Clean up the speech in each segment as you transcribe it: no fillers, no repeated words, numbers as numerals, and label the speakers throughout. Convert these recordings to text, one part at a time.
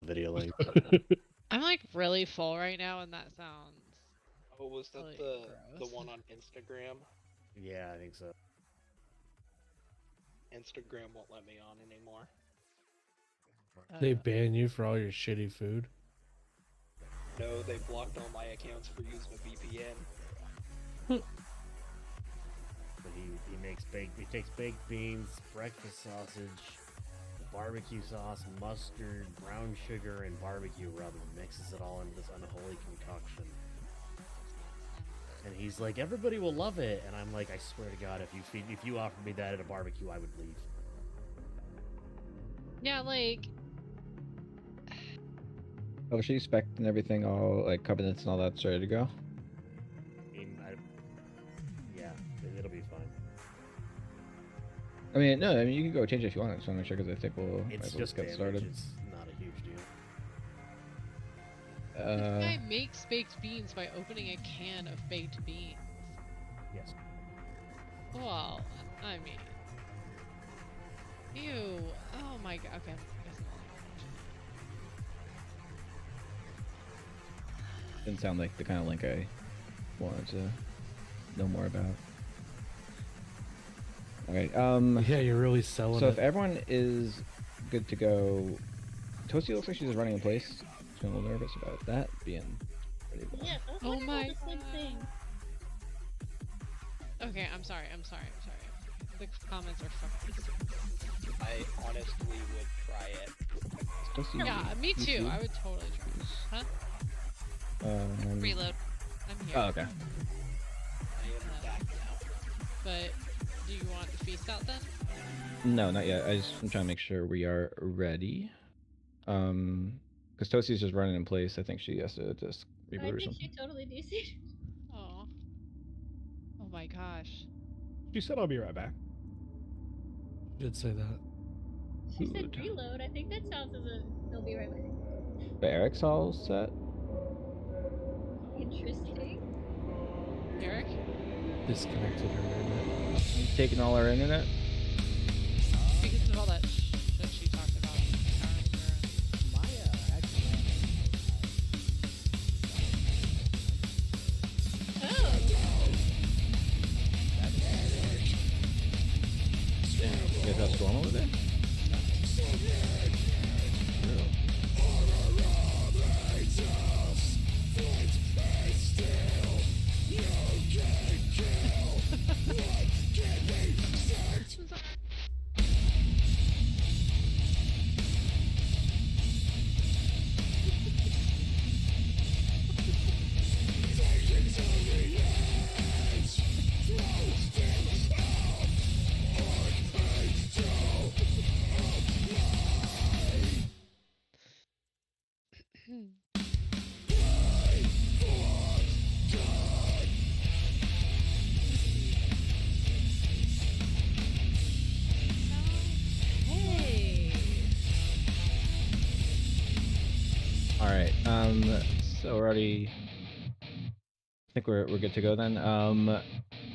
Speaker 1: video link.
Speaker 2: I'm like really full right now, and that sounds.
Speaker 3: Oh, was that
Speaker 2: really
Speaker 3: the
Speaker 2: gross.
Speaker 3: one on Instagram?
Speaker 1: Yeah, I think so.
Speaker 3: Instagram won't let me on anymore.
Speaker 4: They ban you for all your shitty food.
Speaker 3: No, they blocked all my accounts for using a VPN.
Speaker 1: But he takes baked beans, breakfast sausage, barbecue sauce, mustard, brown sugar, and barbecue rub, and mixes it all into this unholy concoction. And he's like, everybody will love it, and I'm like, I swear to God, if you offered me that at a barbecue, I would leave.
Speaker 2: Yeah, like.
Speaker 5: Oh, she's spec and everything, all like covenants and all that's ready to go.
Speaker 1: I mean, yeah, it'll be fine.
Speaker 5: I mean, no, I mean you can go change it if you want. I just want to make sure because I think we'll might
Speaker 1: It's
Speaker 5: as well
Speaker 1: just
Speaker 5: get
Speaker 1: damage.
Speaker 5: started.
Speaker 1: It's not a huge deal.
Speaker 2: This guy makes baked beans by opening a can of baked beans.
Speaker 1: Yes.
Speaker 2: Well, I mean. Ew. Oh my god. Okay.
Speaker 5: Didn't sound like the kind of link I wanted to know more about. Okay.
Speaker 4: Yeah, you're really selling
Speaker 5: So
Speaker 4: it.
Speaker 5: if everyone is good to go, Toasty looks like she's just running in place. I'm a little nervous about that being pretty bad.
Speaker 6: Yes, I was
Speaker 2: Oh
Speaker 6: wondering
Speaker 2: my
Speaker 6: about the same thing.
Speaker 2: Okay, I'm sorry. The comments are fucking.
Speaker 3: I honestly would try it.
Speaker 5: Toasty,
Speaker 2: Yeah, me
Speaker 5: you
Speaker 2: too.
Speaker 5: see?
Speaker 2: I would totally try. Huh? Reload. I'm here.
Speaker 5: Oh, okay.
Speaker 3: I am back now.
Speaker 2: But do you want to feast out then?
Speaker 5: No, not yet. I'm trying to make sure we are ready. Because Toasty's just running in place. I think she has to just
Speaker 6: I
Speaker 5: reboot or
Speaker 6: think
Speaker 5: something.
Speaker 6: she totally DC'd.
Speaker 2: Oh. Oh my gosh.
Speaker 7: She said I'll be right back.
Speaker 4: Did say that.
Speaker 6: She said
Speaker 5: Good.
Speaker 6: reload. I think that sounds as a they'll be right back.
Speaker 5: But Eric's all set.
Speaker 6: Interesting.
Speaker 2: Eric?
Speaker 4: Disconnected her internet.
Speaker 5: He's taking all our internet.
Speaker 2: Because of all that shit she talked about.
Speaker 6: Oh,
Speaker 5: You guys got Storm over there?
Speaker 2: Hey.
Speaker 5: Alright, so we're already I think we're good to go then.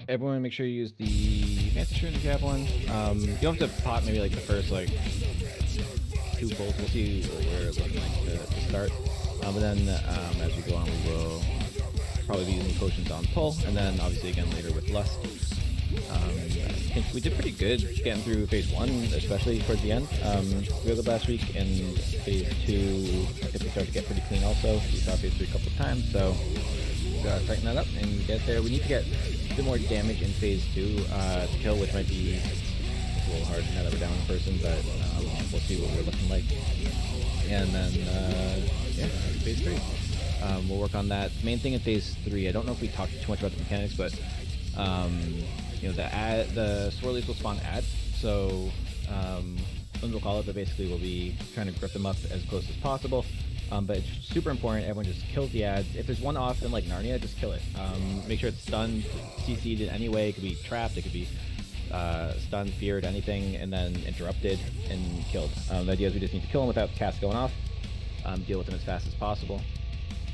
Speaker 5: Everyone make sure you use the fancy shroom if you have one. You don't have to pop maybe like the first like 2 pulls. We'll see where it's looking like to start. But then as we go on we will probably be using potions on pull, and then obviously again later with lust. I think we did pretty good getting through phase 1, especially towards the end. We were good last week, and phase 2 I think we started to get pretty clean also. We saw phase 3 a couple of times, so we gotta tighten that up and get there. We need to get a bit more damage in phase 2 to kill, which might be a little hard now that we're down in person, but we'll see what we're looking like. And then, yeah, phase 3. We'll work on that. Main thing in phase 3, I don't know if we talked too much about the mechanics, but you know, the swirlies will spawn ads, so we'll call it, but basically we'll be trying to grip them up as close as possible. But it's super important everyone just kills the ads. If there's one off in like Narnia, just kill it. Make sure it's stunned, CC'd in any way. It could be trapped, it could be stunned, feared, anything, and then interrupted and killed. The idea is we just need to kill them without the cast going off, deal with them as fast as possible.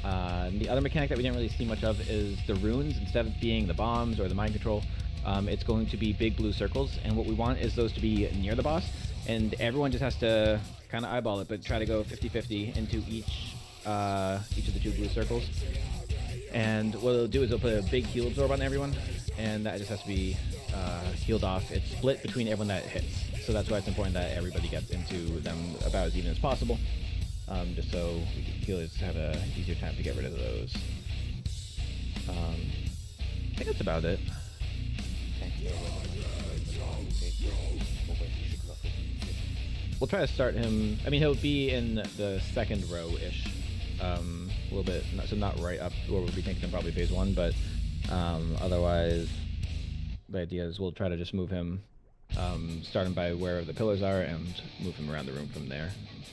Speaker 5: The other mechanic that we didn't really see much of is the runes. Instead of being the bombs or the mind control, it's going to be big blue circles, and what we want is those to be near the boss and everyone just has to kind of eyeball it, but try to go 50-50 into each of the 2 blue circles. And what they'll do is they'll put a big heal absorb on everyone, and that just has to be healed off. It's split between everyone that hits, so that's why it's important that everybody gets into them about as even as possible, just so healers have a easier time to get rid of those. I think that's about it. We'll try to start him. I mean, he'll be in the second row-ish, a little bit, so not right up where we'll be thinking of probably phase 1, but otherwise, the idea is we'll try to just move him, start him by where the pillars are, and move him around the room from there.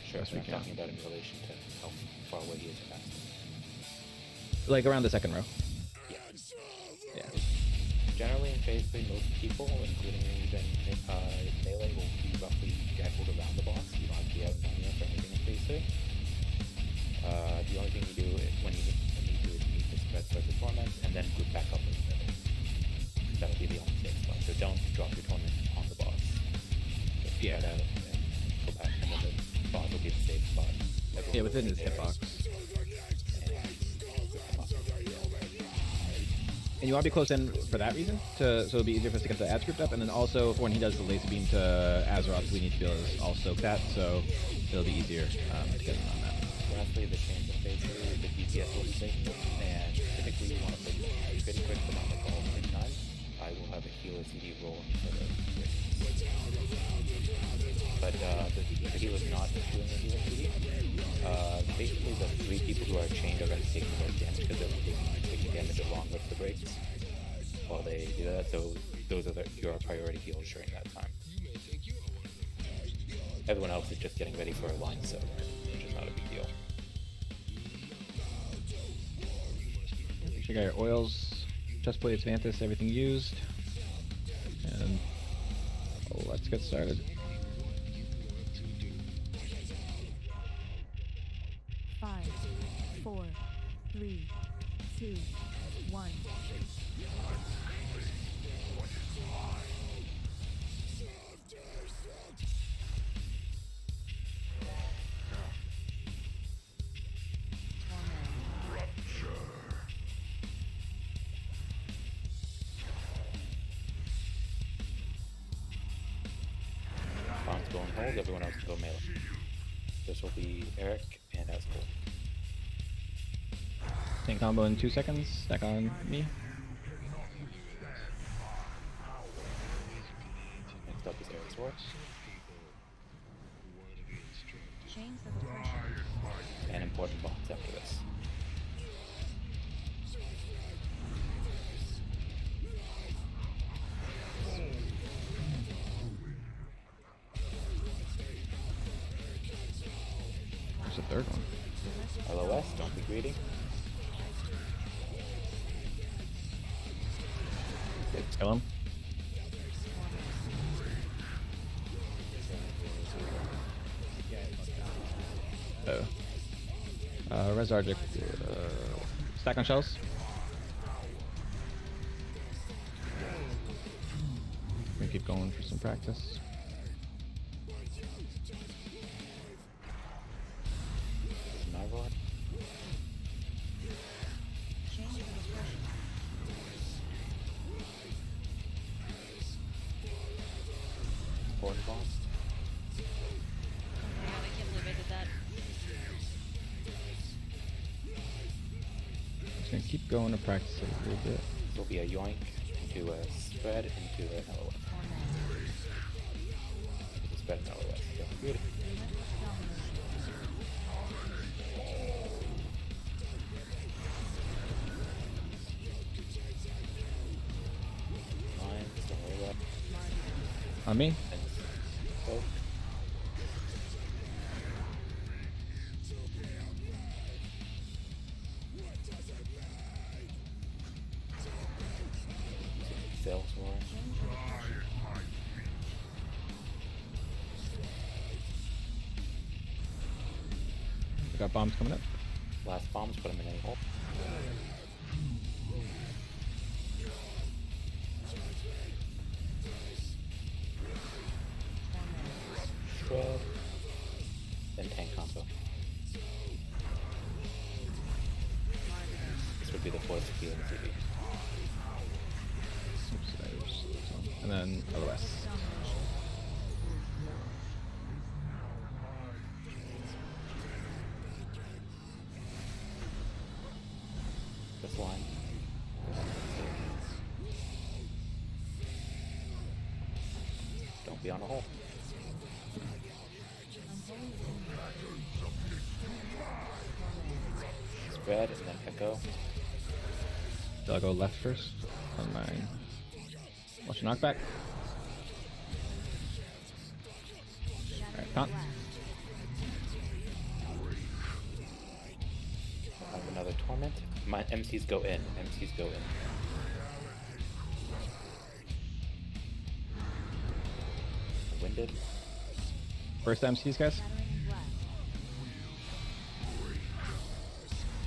Speaker 8: Sure,
Speaker 5: Best
Speaker 8: so
Speaker 5: we
Speaker 8: I'm
Speaker 5: can.
Speaker 8: talking about in relation to how far away he is from us.
Speaker 5: Like around the second row.
Speaker 8: Yeah.
Speaker 5: Yeah.
Speaker 8: Generally in phase 3, most people, including even melee, will be roughly jackled around the boss. You don't have to be out in area for anything in phase 3. The only thing you do is when you need to is meet the spread circle torment and then group back up in the middle. That'll be the only safe spot. So don't drop your torment on the boss. Just
Speaker 5: Yeah.
Speaker 8: spread out and then go back, and then the boss will be the safe spot. Everyone
Speaker 5: Yeah,
Speaker 8: will
Speaker 5: within
Speaker 8: be
Speaker 5: his
Speaker 8: there.
Speaker 5: hitbox. And you want to be close in for that reason, so it'll be easier for us to get the ads grouped up, and then also for when he does the laser beam to Azeroth, we need to be able to all soak that, so it'll be easier to get in on that.
Speaker 8: Lastly, the change in phase 3, the DPS will be safe, and typically you want to play pretty quick but not like all the same time. I will have a healer CD roll instead of Rick. But the healer's not doing a healer CD. Basically the 3 people who are chained are going to take the most damage because they're taking damage along with the breaks while they do that, so those are your priority heals during that time. Everyone else is just getting ready for a line soak, which is not a big deal.
Speaker 5: You got your oils, chest plates, Vantis, everything used. And let's get started.
Speaker 9: 5, 4, 3, 2, 1.
Speaker 8: Bombs go on hold, everyone else can go melee. This will be Eric and Askel.
Speaker 5: Tank combo in 2 seconds, stack on me.
Speaker 8: Next up is Eric's War.
Speaker 9: Chains of oppression.
Speaker 8: And important bombs after this.
Speaker 5: There's the third one.
Speaker 8: LOS, don't be greedy.
Speaker 5: Kill him. Oh. Res Argic, stack on shells. We keep going for some practice.
Speaker 8: Narvod. Important bombs.
Speaker 2: Oh my god, I can't believe I did that.
Speaker 5: Just gonna keep going to practice it a little bit.
Speaker 8: This will be a yoink into a spread into an LOS. Into the spread and LOS. Don't be greedy. Mine, don't worry about it.
Speaker 5: On me?
Speaker 8: And soak. Salesforce.
Speaker 5: We got bombs coming up.
Speaker 8: Last bombs, put them in any hole. spread, then tank combo. This would be the fourth healing CD.
Speaker 5: And then LOS.
Speaker 8: This line. Don't be on a hole. Spread and then echo.
Speaker 5: Do I go left first? On mine. Watch your knockback. Alright, taunt.
Speaker 8: I have another torment. My MCs go in. MCs go in. Winded.
Speaker 5: First MCs, guys.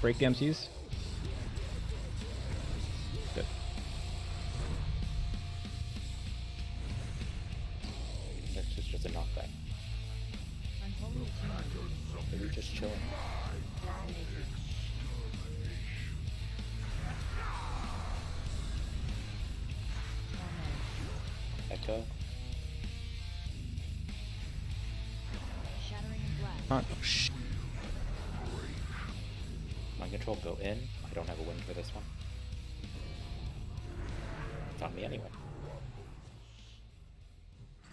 Speaker 5: Break the MCs. Good.
Speaker 8: Next is just a knockback. Maybe just chilling. Echo.
Speaker 5: Taunt. Oh, shh.
Speaker 8: Mind control go in. I don't have a win for this one. It's on me anyway.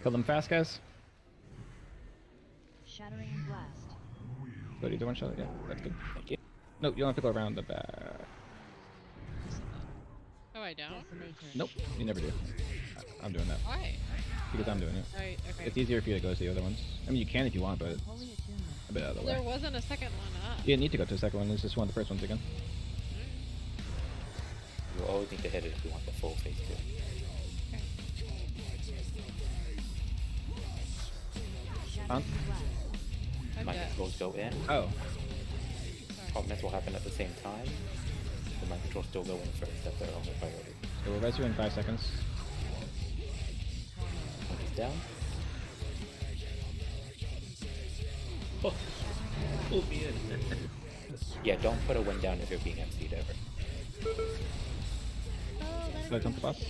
Speaker 5: Kill them fast, guys.
Speaker 9: Shattering blast.
Speaker 5: Go do one shot. Yeah, that's good.
Speaker 8: Thank you.
Speaker 5: Nope, you don't have to go around the back.
Speaker 2: Oh, I don't?
Speaker 5: Nope, you never do. I'm doing that
Speaker 2: Why?
Speaker 5: because I'm doing it.
Speaker 2: Right, okay.
Speaker 5: It's easier for you to go to the other ones. I mean, you can if you want, but it's
Speaker 9: Holy attunement.
Speaker 5: a bit out of the
Speaker 2: There
Speaker 5: way.
Speaker 2: wasn't a second one up.
Speaker 5: You didn't need to go to the second one. It's just one of the first ones again.
Speaker 8: You always need to hit it if you want the full phase 2.
Speaker 5: Taunt.
Speaker 2: I'm
Speaker 8: Mind
Speaker 2: dead.
Speaker 8: controls go in.
Speaker 5: Oh,
Speaker 8: Augments will happen at the same time. The mind controls still go in first. That's their only priority.
Speaker 5: so we'll res you in 5 seconds.
Speaker 8: One is down. Yeah, don't put a win down if you're being MC'd ever.
Speaker 5: Did I jump the boss?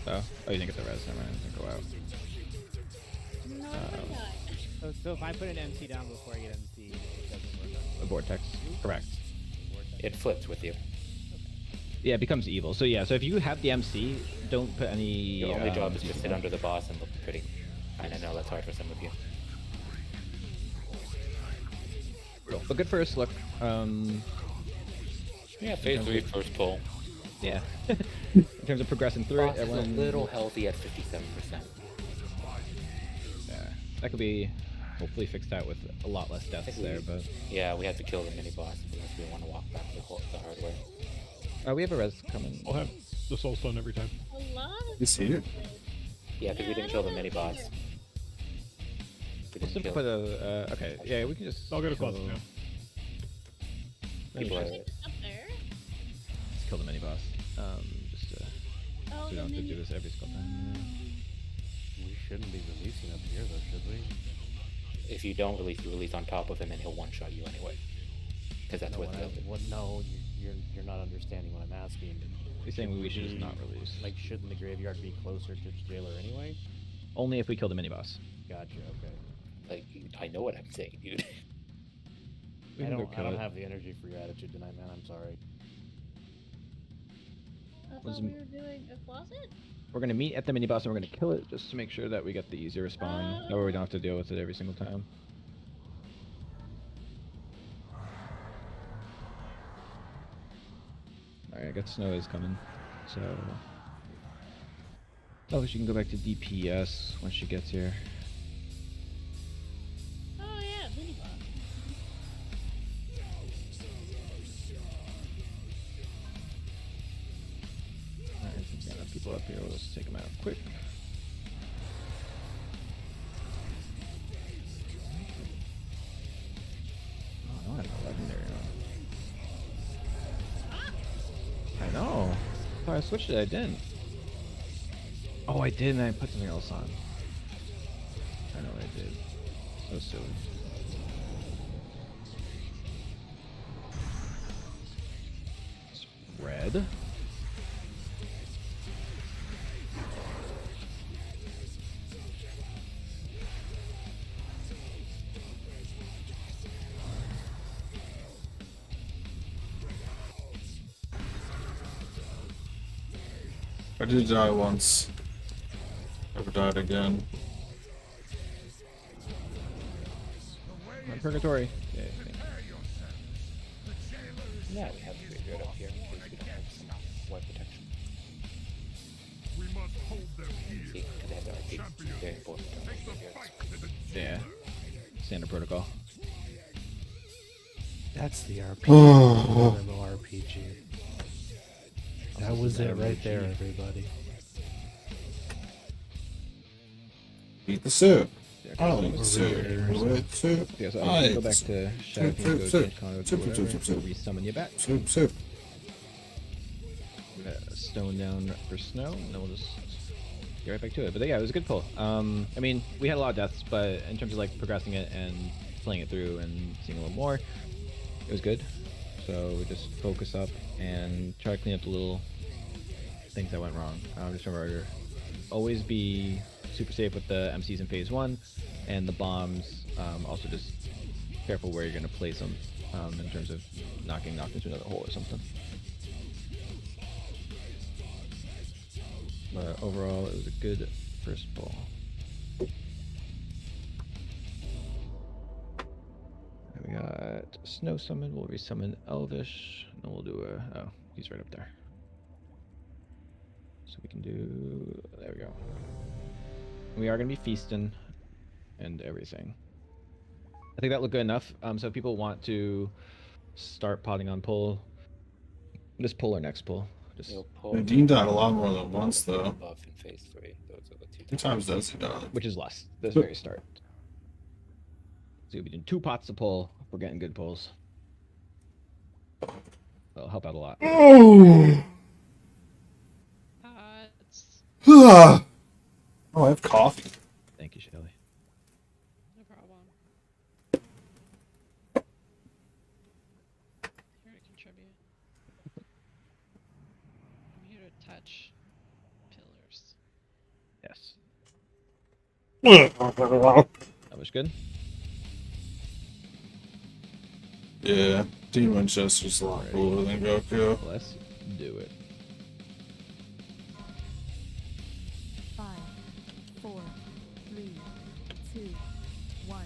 Speaker 5: Oh, you didn't get the res. Never mind. It didn't go out.
Speaker 10: So if I put an MC down before I get MC, it doesn't work out.
Speaker 5: The vortex. Correct.
Speaker 8: It flips with you.
Speaker 5: Yeah, it becomes evil. So yeah, so if you have the MC, don't put any.
Speaker 8: Your only job is to
Speaker 5: evil
Speaker 8: sit
Speaker 5: down.
Speaker 8: under the boss and look pretty. And I know that's hard for some of you.
Speaker 5: But good first look.
Speaker 8: Yeah, phase 3 first pull.
Speaker 5: Yeah. In terms of progressing through
Speaker 8: Boss
Speaker 5: it,
Speaker 8: is a
Speaker 5: everyone.
Speaker 8: little healthy at 57%.
Speaker 5: Yeah, that could be hopefully fixed out with a lot less deaths
Speaker 8: think
Speaker 5: there,
Speaker 8: we-
Speaker 5: but
Speaker 8: Yeah, we had to kill the mini boss unless we want to walk back the hard way.
Speaker 5: we have a res coming.
Speaker 7: I'll have the soul stone every time.
Speaker 6: A lot of
Speaker 4: You see it?
Speaker 8: Yeah, because we didn't kill the mini boss. We
Speaker 5: Let's
Speaker 8: didn't
Speaker 5: just
Speaker 8: kill
Speaker 5: put a. Okay, yeah, we can just.
Speaker 7: I'll get a
Speaker 5: kill,
Speaker 7: closet now.
Speaker 8: people.
Speaker 6: It's up there.
Speaker 5: just kill the mini boss. Just so
Speaker 6: Oh,
Speaker 5: we
Speaker 6: the
Speaker 5: don't have to do
Speaker 6: mini.
Speaker 5: this every single time.
Speaker 1: We shouldn't be releasing up here, though, should we?
Speaker 8: If you don't release, you release on top of him and he'll one-shot you anyway. Because that's
Speaker 1: No,
Speaker 8: what
Speaker 1: no, you're not understanding what I'm asking.
Speaker 5: You're saying we should just
Speaker 1: Be-
Speaker 5: not release.
Speaker 1: Like, shouldn't the graveyard be closer to the jailer anyway?
Speaker 5: Only if we kill the mini boss.
Speaker 1: Gotcha. Okay.
Speaker 8: Like, I know what I'm saying, dude.
Speaker 5: We
Speaker 1: I
Speaker 5: can go
Speaker 1: don't
Speaker 5: kill it.
Speaker 1: have the energy for your attitude tonight, man. I'm sorry.
Speaker 6: I
Speaker 5: Was
Speaker 6: thought we
Speaker 5: m-
Speaker 6: were doing a closet.
Speaker 5: We're gonna meet at the mini boss and we're gonna kill it just to make sure that we get the easier respawn. That way we don't have to deal with it every single time. Alright, I got snow is coming. So. Oh, she can go back to DPS when she gets here.
Speaker 6: Oh yeah, mini boss.
Speaker 5: Alright, since we got enough people up here, we'll just take them out quick. Oh, no, I have a legendary on. I know. I thought I switched it, I didn't. Oh, I did, and I put something else on. did. So silly. Red.
Speaker 11: I did die once. Never died again.
Speaker 5: Purgatory. Yeah,
Speaker 8: Yeah, we have trade right up here in case we don't have some web protection. See, because they have the RP. Very important.
Speaker 5: yeah. Standard protocol.
Speaker 4: That's the RPG. MMORPG. That was it right there, everybody.
Speaker 11: Eat the soup.
Speaker 5: Yeah,
Speaker 11: I'll eat the soup. With soup.
Speaker 5: Yeah, so
Speaker 11: I'll
Speaker 5: I'll
Speaker 11: eat
Speaker 5: go
Speaker 11: the
Speaker 5: back
Speaker 11: soup.
Speaker 5: to Shadow King, go
Speaker 11: soup,
Speaker 5: change Conduit to
Speaker 11: soup,
Speaker 5: whatever,
Speaker 11: soup, soup, soup.
Speaker 5: resummon you back.
Speaker 11: Soup, soup.
Speaker 5: Stone down for snow, and then we'll just get right back to it. But yeah, it was a good pull. I mean, we had a lot of deaths, but in terms of like progressing it and playing it through and seeing a little more, it was good. So we just focus up and try to clean up the little things that went wrong. Just remember, always be super safe with the MCs in phase 1, and the bombs. Also, just careful where you're going to place them in terms of not getting knocked into another hole or something. But overall, it was a good first ball. And we got Snow Summon. We'll resummon Elvish. And then we'll do a. Oh, he's right up there. So we can do. There we go. We are going to be feasting and everything. I think that looked good enough. So if people want to start potting on pull, just pull or next pull. Just
Speaker 11: Dean died a lot more than once, though.
Speaker 8: Buff in phase 3. Those are the two.
Speaker 11: 2 times does he die?
Speaker 5: which is less this very start. So you'll be doing 2 pots to pull if we're getting good pulls. That'll help out a lot.
Speaker 11: Oh!
Speaker 2: Pots.
Speaker 11: Oh, I have coffee.
Speaker 5: Thank you, Shelly.
Speaker 2: No problem. Here to contribute. I'm here to touch pillars.
Speaker 5: Yes. That was good.
Speaker 11: Yeah, Demon Chester's a lot cooler than Goku.
Speaker 5: Let's do it.
Speaker 9: 5, 4, 3, 2, 1.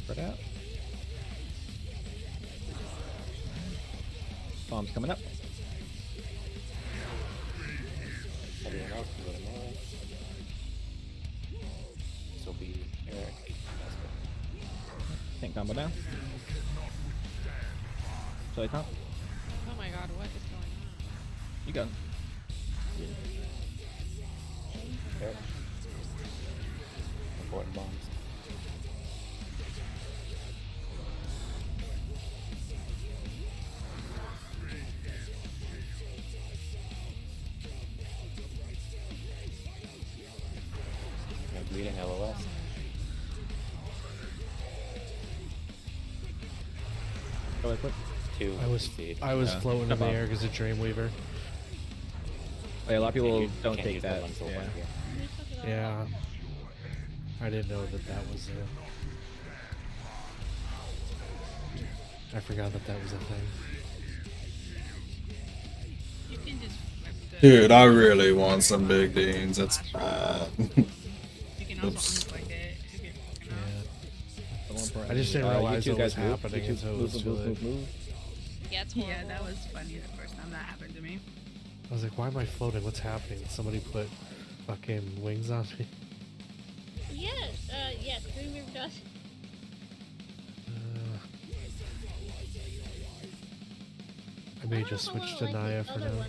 Speaker 5: Spread out. Bomb's coming up.
Speaker 8: Everyone else can go to melee. This will be Eric.
Speaker 5: Tank combo down. Shelly top.
Speaker 2: Oh my god, what is going on?
Speaker 5: You got it.
Speaker 8: Eric. Important bombs. Bleeding LOS.
Speaker 5: Go ahead, quick.
Speaker 8: 2.
Speaker 4: I was
Speaker 5: Yeah.
Speaker 4: floating in the
Speaker 5: Come on.
Speaker 4: air because of Dream Weaver.
Speaker 5: Wait, a lot of people
Speaker 8: You
Speaker 5: don't
Speaker 8: can't
Speaker 5: take
Speaker 8: use the
Speaker 5: that.
Speaker 8: one soul
Speaker 5: Yeah.
Speaker 8: one here.
Speaker 4: Yeah. I didn't know that that was a... I forgot that that was a thing.
Speaker 6: You can just rip the.
Speaker 11: Dude, I really want some big Deans. That's bad.
Speaker 6: You can also
Speaker 11: Oops.
Speaker 6: unplug it if you're fucking off.
Speaker 5: The more important
Speaker 4: I just didn't
Speaker 5: is,
Speaker 4: realize
Speaker 5: you
Speaker 4: it
Speaker 5: two
Speaker 4: was
Speaker 5: guys move.
Speaker 4: happening
Speaker 5: You two
Speaker 4: until it
Speaker 5: move,
Speaker 4: was
Speaker 5: move,
Speaker 4: too
Speaker 5: move, move.
Speaker 2: Yeah, it's
Speaker 6: Yeah,
Speaker 2: horrible.
Speaker 6: that was funny the first time that happened to me.
Speaker 4: I was like, why am I floating? What's happening? Somebody put fucking wings on me.
Speaker 6: Yes, yes, Dreamweaver does.
Speaker 4: I may just switch to Naya for now.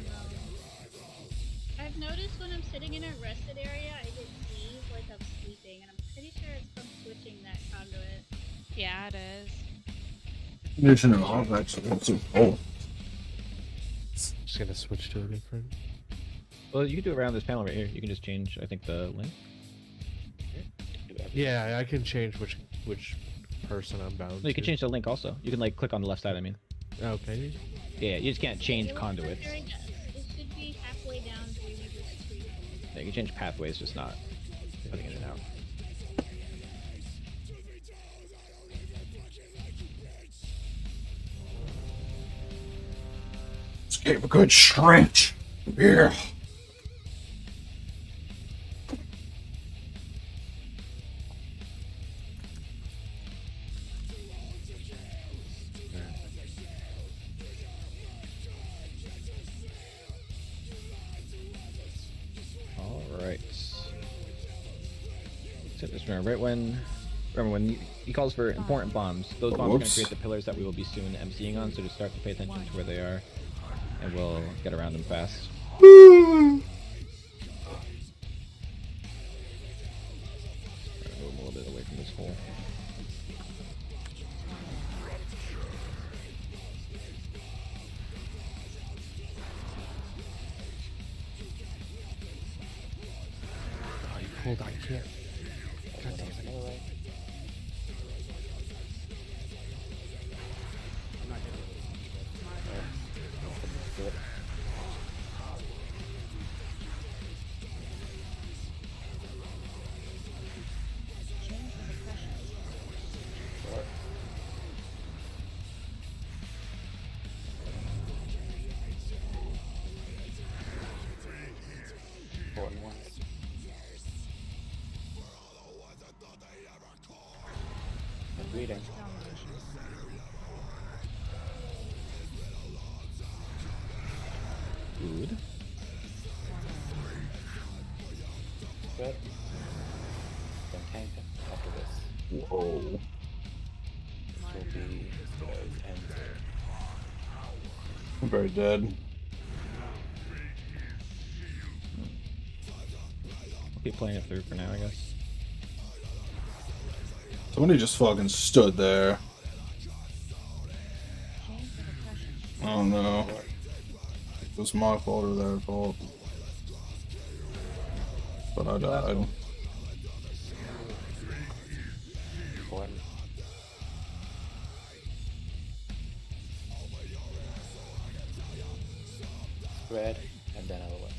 Speaker 6: I've noticed when I'm sitting in a rested area, I get sneeze like I'm sleeping, and I'm pretty sure it's from switching that conduit.
Speaker 2: Yeah, it is.
Speaker 11: Condition and off actually. It's too cold.
Speaker 4: Just gonna switch to a different.
Speaker 5: Well, you can do it around this panel right here. You can just change, I think, the link.
Speaker 8: Do everything.
Speaker 4: Yeah, I can change which person I'm bound
Speaker 5: No, you can
Speaker 4: to.
Speaker 5: change the link also. You can like click on the left side. I mean,
Speaker 4: Okay.
Speaker 5: yeah, you just can't change
Speaker 6: It
Speaker 5: conduits.
Speaker 6: should be halfway down to maybe the street.
Speaker 5: Yeah, you can change pathways, just not putting it in and out.
Speaker 11: Let's give a good stretch. Yeah.
Speaker 5: All right. So just remember, when he calls for important bombs, those bombs are going to
Speaker 11: Whoops.
Speaker 5: create the pillars that we will be soon emceeing on. So just start to pay attention to where they are, and we'll get around them fast. Move a little bit away from this hole.
Speaker 4: Oh, you pulled. I can't. God damn it.
Speaker 8: Another way. Do it. Sure. Important ones. And reading.
Speaker 5: Good.
Speaker 8: Good. Then tank after this.
Speaker 11: Whoa.
Speaker 8: This will be as end.
Speaker 11: I'm very dead.
Speaker 5: I'll keep playing it through for now, I guess.
Speaker 11: Somebody just fucking stood there. Oh no. It was my fault or their fault. But I died.
Speaker 8: Important. Spread and then LOS.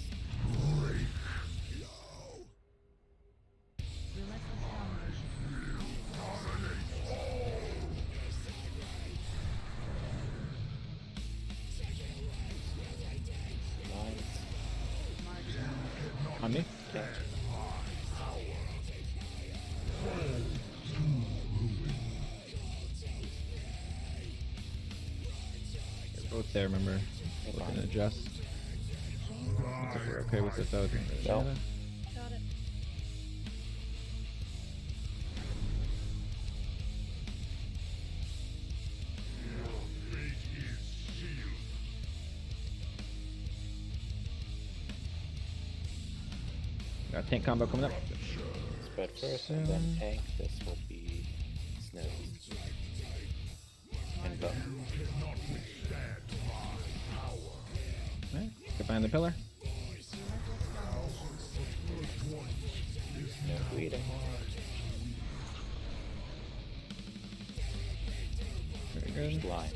Speaker 8: Lines.
Speaker 5: On me?
Speaker 8: Okay.
Speaker 5: They're both there, remember. We can adjust. Looks like we're okay with it though.
Speaker 8: No.
Speaker 6: Got it.
Speaker 5: Got tank combo coming up.
Speaker 8: Spread first and then tank. This will be snow. And go.
Speaker 5: Alright, get behind the pillar.
Speaker 8: No reading.
Speaker 5: Very good.
Speaker 8: Lines.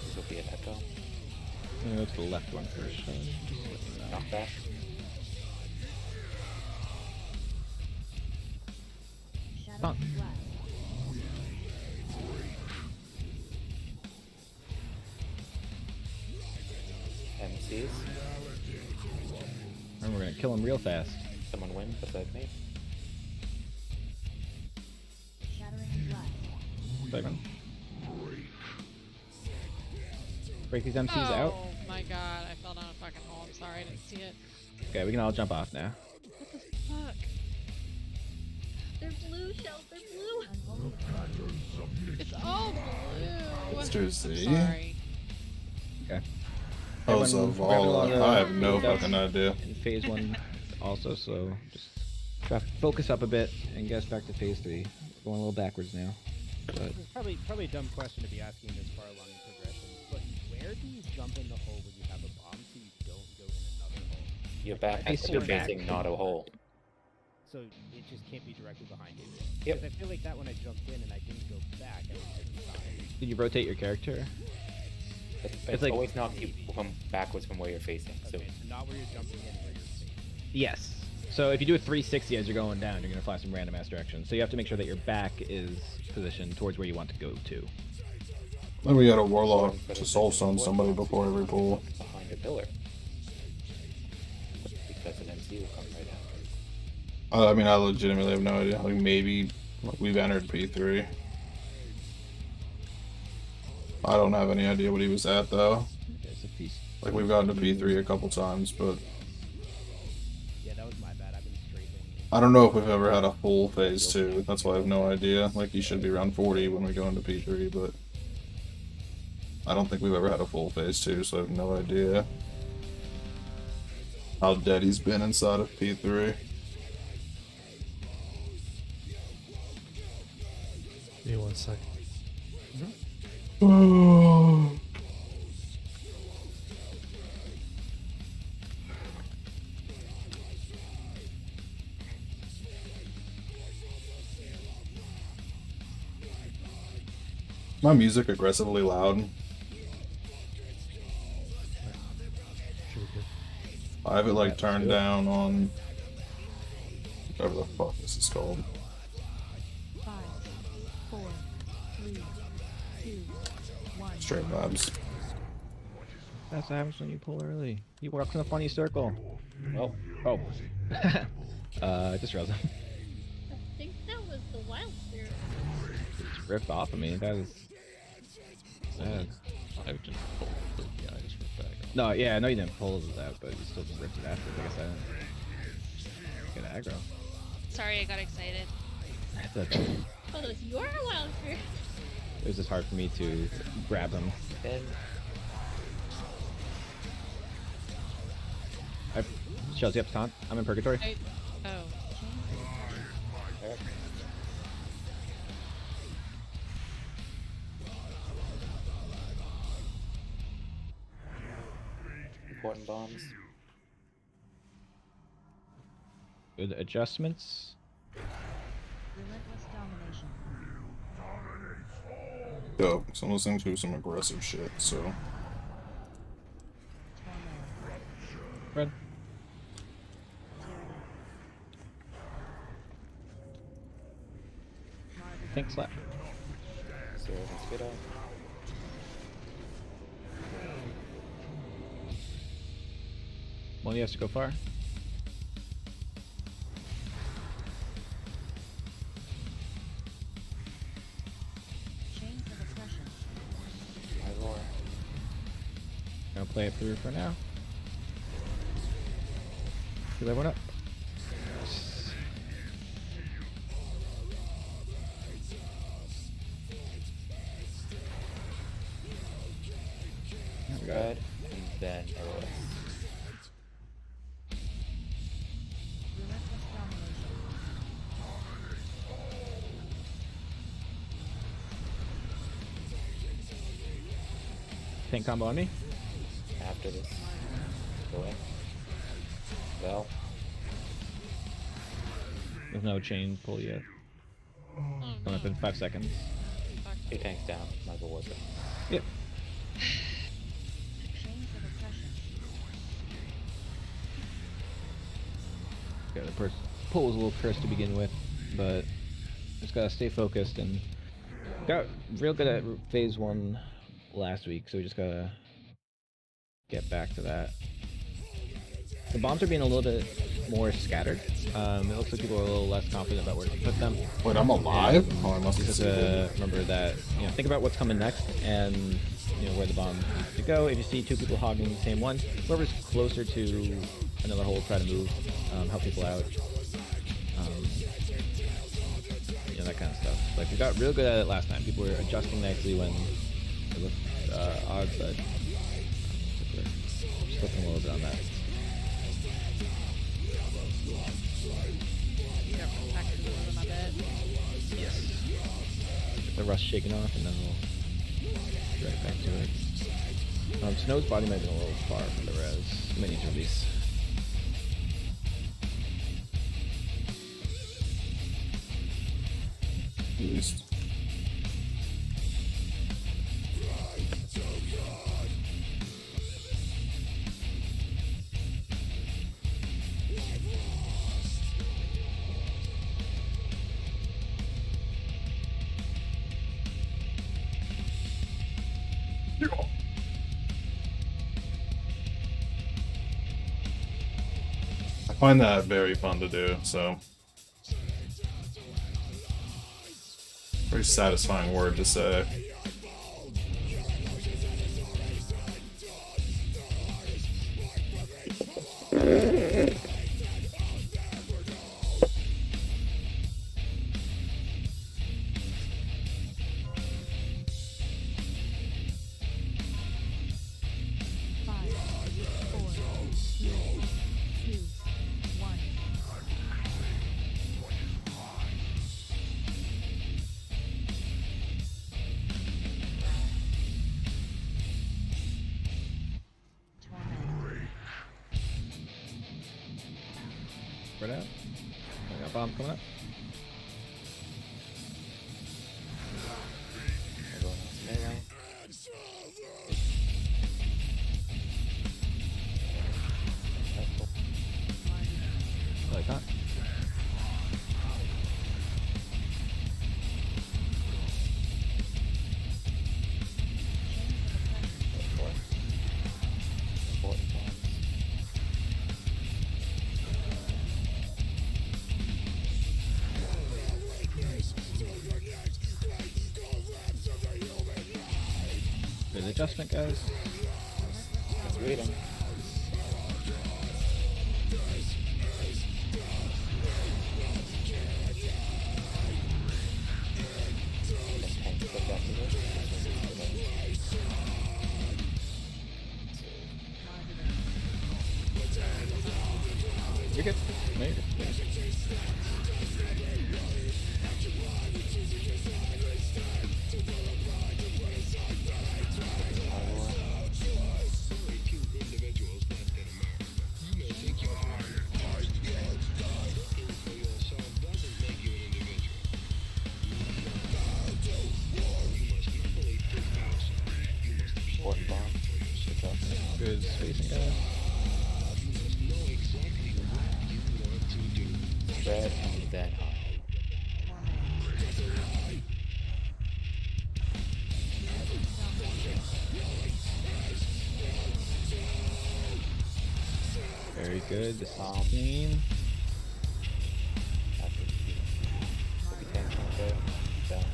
Speaker 8: This will be an echo.
Speaker 5: I'm gonna go to the left one first. So just
Speaker 8: Knock back.
Speaker 5: Bonk.
Speaker 8: MCs.
Speaker 5: And we're gonna kill him real fast.
Speaker 8: Someone win besides me.
Speaker 5: Second. Break these MCs out.
Speaker 2: Oh my god, I fell down a fucking hole. I'm sorry, I didn't see it.
Speaker 5: Okay, we can all jump off now.
Speaker 2: What the fuck?
Speaker 6: They're blue, shells, they're blue.
Speaker 2: It's all blue.
Speaker 11: Let's do Z.
Speaker 2: Sorry.
Speaker 5: Okay.
Speaker 11: How's
Speaker 5: Everyone
Speaker 11: of
Speaker 5: grab
Speaker 11: all?
Speaker 5: along the-
Speaker 11: I have no
Speaker 5: that's
Speaker 11: fucking idea.
Speaker 5: In phase 1 also, so just try to focus up a bit and get us back to phase 3. Going a little backwards now. But
Speaker 10: This is probably a dumb question to be asking this far along in progression, but where do you jump in the hole when you have a bomb so you don't go in another hole?
Speaker 8: Your back
Speaker 5: Face
Speaker 8: has to
Speaker 5: your
Speaker 8: be
Speaker 5: back.
Speaker 8: facing not a hole.
Speaker 10: So it just can't be directly behind you.
Speaker 8: Yep.
Speaker 10: Because I feel like that when I jumped in and I didn't go back, I would be fine.
Speaker 5: did you rotate your character?
Speaker 8: It's
Speaker 5: like-
Speaker 8: always knock you from backwards from where you're facing. So
Speaker 10: Okay, so not where you're jumping in, where you're facing.
Speaker 5: Yes. So if you do a 360 as you're going down, you're going to fly some random ass direction. So you have to make sure that your back is positioned towards where you want to go to.
Speaker 11: Then we got a warlock to soulstone somebody before every pull.
Speaker 8: behind a pillar. Because an MC will come right after.
Speaker 11: I mean, I legitimately have no idea. Like maybe like we've entered P3. I don't have any idea what he was at though.
Speaker 5: There's a piece.
Speaker 11: Like we've gotten to P3 a couple times, but
Speaker 10: Yeah, that was my bad. I've been scraping.
Speaker 11: I don't know if we've ever had a full phase 2. That's why I have no idea. Like he should be around 40 when we go into P3, but I don't think we've ever had a full phase 2, so I have no idea how dead he's been inside of P3.
Speaker 4: Give me 1 second.
Speaker 11: My music aggressively loud.
Speaker 4: Should be good.
Speaker 11: I have it like turned down on whatever the fuck this is called.
Speaker 9: 5, 4, 3, 2, 1.
Speaker 11: Straight vibes.
Speaker 5: That's what happens when you pull early. You walk in a funny circle.
Speaker 8: Well,
Speaker 5: Oh. Just Rosa.
Speaker 6: I think that was the wild spirit.
Speaker 5: Just ripped off of me. That was sad.
Speaker 7: I just pulled the guys for back.
Speaker 5: No, yeah, I know you didn't pull that, but you still just ripped it after. Like I said. Get aggro.
Speaker 2: Sorry, I got excited.
Speaker 5: That's okay.
Speaker 6: Oh, that was your wild spirit.
Speaker 5: It was just hard for me to grab him.
Speaker 8: then
Speaker 5: Shells, you have to taunt. I'm in purgatory.
Speaker 2: Oh.
Speaker 8: Eric. Important bombs.
Speaker 5: Good adjustments.
Speaker 9: Relentless domination.
Speaker 11: Yo, so I'm listening to some aggressive shit, so
Speaker 5: Red. Pink slap.
Speaker 8: Zero and spit out.
Speaker 5: Molly has to go far.
Speaker 9: Chains of oppression.
Speaker 8: My lord.
Speaker 5: Gonna play it through for now. Heal everyone up. There we go.
Speaker 8: Red, and then LOS.
Speaker 9: Relentless domination.
Speaker 5: Pink combo on me.
Speaker 8: After this. Go in. Well,
Speaker 5: There's no chain pull yet.
Speaker 2: Oh,
Speaker 5: Coming up in 5 seconds.
Speaker 2: Fuck.
Speaker 8: 2 tanks down. Might as well work it.
Speaker 5: Yep.
Speaker 9: Chains of oppression.
Speaker 5: Yeah, the pull was a little cursed to begin with, but just gotta stay focused and got real good at phase 1 last week, so we just gotta get back to that. The bombs are being a little bit more scattered. It looks like people are a little less confident about where to put them.
Speaker 11: wait, I'm alive? Oh, I must have
Speaker 5: Just
Speaker 11: seen
Speaker 5: remember that, think about what's coming next and where the bomb needs to go. If you see 2 people hogging the same one, whoever's closer to another hole, try to move, help people out. and that kind of stuff. Like we got real good at it last time. People were adjusting nicely when it looked odd, but we're slipping a little bit on that.
Speaker 2: Get protected a little bit.
Speaker 5: Yes. Get the rust shaken off, and then we'll get right back to it. Snow's body might be a little far from the res. Might need to release.
Speaker 11: At least. I find that very fun to do, so. Very satisfying word to say.
Speaker 5: Spread out. We got bomb coming up.
Speaker 8: Everyone else melee.
Speaker 5: Like that.
Speaker 8: Important bombs.
Speaker 5: Good adjustment, guys.
Speaker 8: Just waiting.
Speaker 5: You're good. No, you're good.
Speaker 8: Important bomb.
Speaker 5: Good spacing, guys.
Speaker 8: Spread and then high.
Speaker 5: Very good. This is clean.
Speaker 8: After we'll be tanking there. Down.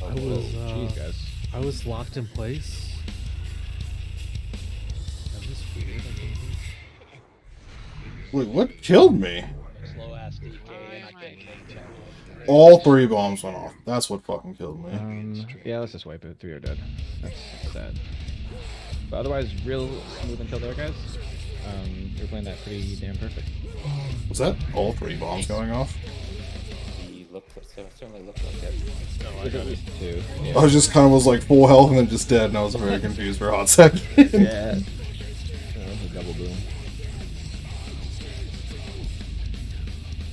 Speaker 4: I was,
Speaker 5: Jeez, guys.
Speaker 4: I was locked in place. That was weird. I think.
Speaker 11: Wait, what killed me?
Speaker 3: Slow ass DK and I can't make that.
Speaker 11: All 3 bombs went off. That's what fucking killed me.
Speaker 5: Yeah, let's just wipe it. 3 are dead. That's sad. But otherwise, real smooth until there, guys. You're playing that pretty damn perfect.
Speaker 11: Was that all 3 bombs going off?
Speaker 8: He certainly looked like it.
Speaker 5: There's at least 2. Yeah.
Speaker 11: I was just kind of was like full health and then just dead, and I was very confused for a hot second.
Speaker 5: Yeah. A double boom.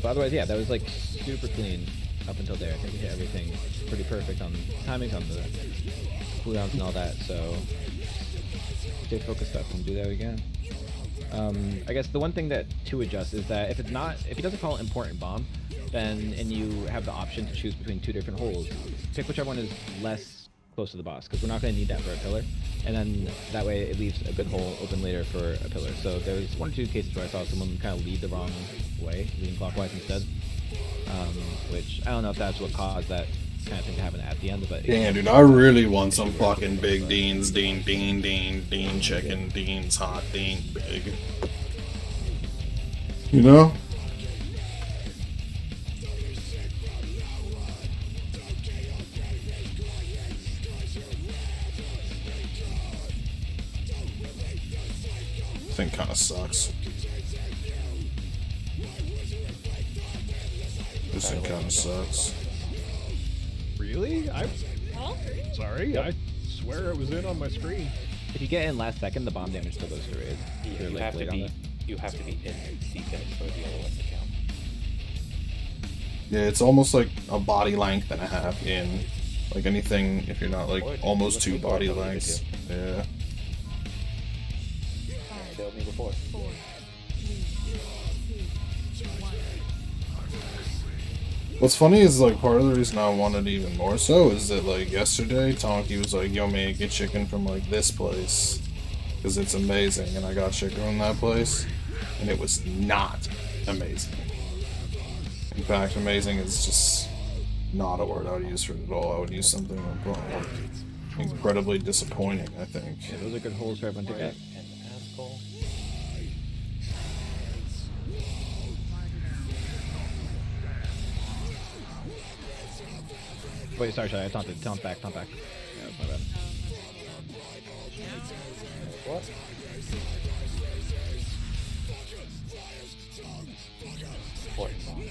Speaker 5: But otherwise, yeah, that was like super clean up until there. I think we hit everything pretty perfect on timings on the cooldowns and all that. So stay focused up and do that again. I guess the one thing that to adjust is that if he doesn't call it important bomb, then and you have the option to choose between 2 different holes, pick whichever one is less close to the boss, because we're not going to need that for a pillar, and then that way it leaves a good hole open later for a pillar. So there was 1 or 2 cases where I saw someone kind of lead the wrong way, leading clockwise instead, which I don't know if that's what caused that kind of thing to happen at the end, but
Speaker 11: Damn, dude, I really want some fucking big Dean's, Dean chicken, Dean's hot, Dean big. You know? Thing kind of sucks. This thing kind of sucks.
Speaker 4: Really? I'm
Speaker 6: All three?
Speaker 4: sorry. I swear it was in on my screen.
Speaker 5: if you get in last second, the bomb damage still goes to raid.
Speaker 8: Yeah,
Speaker 5: You're,
Speaker 8: you
Speaker 5: like,
Speaker 8: have to
Speaker 5: late on
Speaker 8: be
Speaker 5: that.
Speaker 8: you have to be in defense for the LOS account.
Speaker 11: Yeah, it's almost like a body length and a half in. Like anything, if you're not like
Speaker 8: Or
Speaker 11: almost
Speaker 8: look
Speaker 11: two
Speaker 8: before,
Speaker 11: body
Speaker 8: that's what we
Speaker 11: lengths. Yeah.
Speaker 8: Failed me before.
Speaker 9: 4, 3, 2, 1.
Speaker 11: What's funny is like part of the reason I wanted even more so is that like yesterday Tonky was like, "Yo, man, get chicken from like this place because it's amazing," and I got chicken from that place, and it was not amazing. In fact, amazing is just not a word I would use for it at all. I would use something like incredibly disappointing, I think.
Speaker 5: Yeah, those are good holes for everyone to get.
Speaker 8: And asshole.
Speaker 5: Wait, sorry, I taunted. Taunt back. Yeah, my bad.
Speaker 8: What? Important bomb.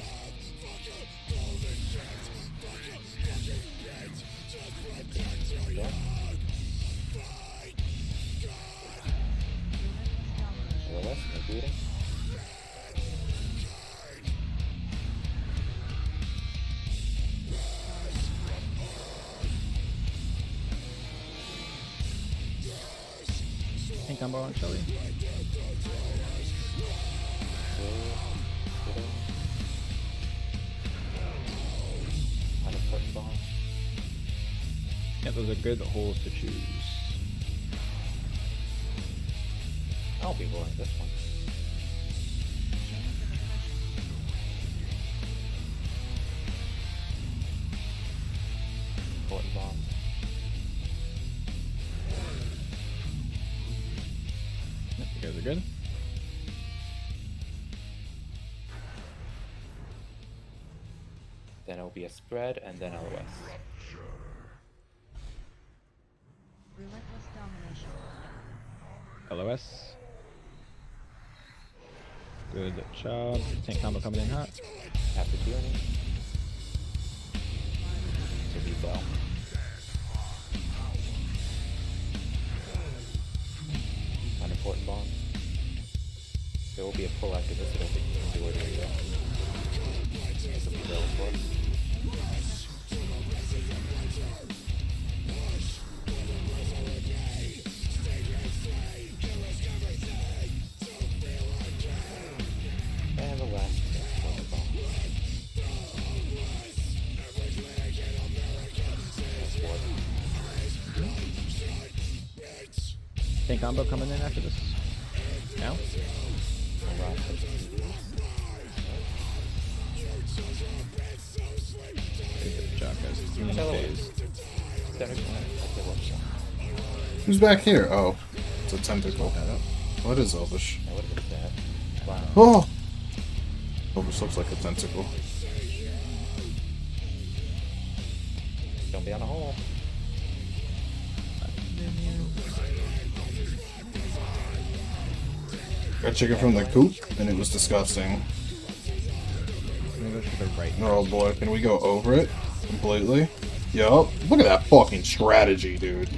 Speaker 8: Yeah. LOS, no booting.
Speaker 5: Pink combo on Shelly.
Speaker 8: Unimportant bomb.
Speaker 5: Yeah, those are good holes to choose.
Speaker 8: I'll be rolling this one. Important bomb.
Speaker 5: Yep, you guys are good.
Speaker 8: Then it'll be a spread and then LOS.
Speaker 9: Relentless domination.
Speaker 5: LOS. Good job. Tank combo coming in hot.
Speaker 8: After tuning. So he fell. Unimportant bomb. There will be a pull after this, it'll be do where you go. This will be very important. And the last unimportant bomb. That's what.
Speaker 5: Tank combo coming in after this. Now?
Speaker 8: Alright, so
Speaker 5: Good job, guys. 3 minute phase.
Speaker 11: Who's back here? Oh, it's a tentacle. What is Elvish?
Speaker 8: That would have been sad. Wow.
Speaker 11: Oh! Elvish looks like a tentacle.
Speaker 8: Don't be on a hole.
Speaker 11: Got chicken from the coop, and it was disgusting.
Speaker 5: I'm gonna go to the right.
Speaker 11: Oh boy, can we go over it completely? Yup. Look at that fucking strategy, dude.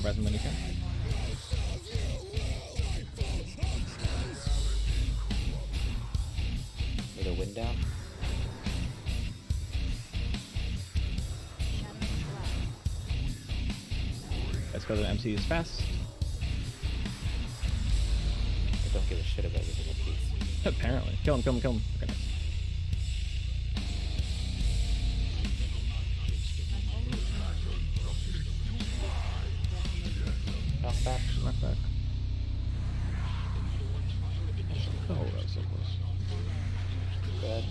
Speaker 5: Resin when you can.
Speaker 8: With a wind down.
Speaker 5: Let's go to the MC is fast.
Speaker 8: I don't give a shit about your little piece.
Speaker 5: Apparently. Kill him. Okay, nice.
Speaker 8: Knock back.
Speaker 5: Knock back. Oh, that was so close.
Speaker 8: Good.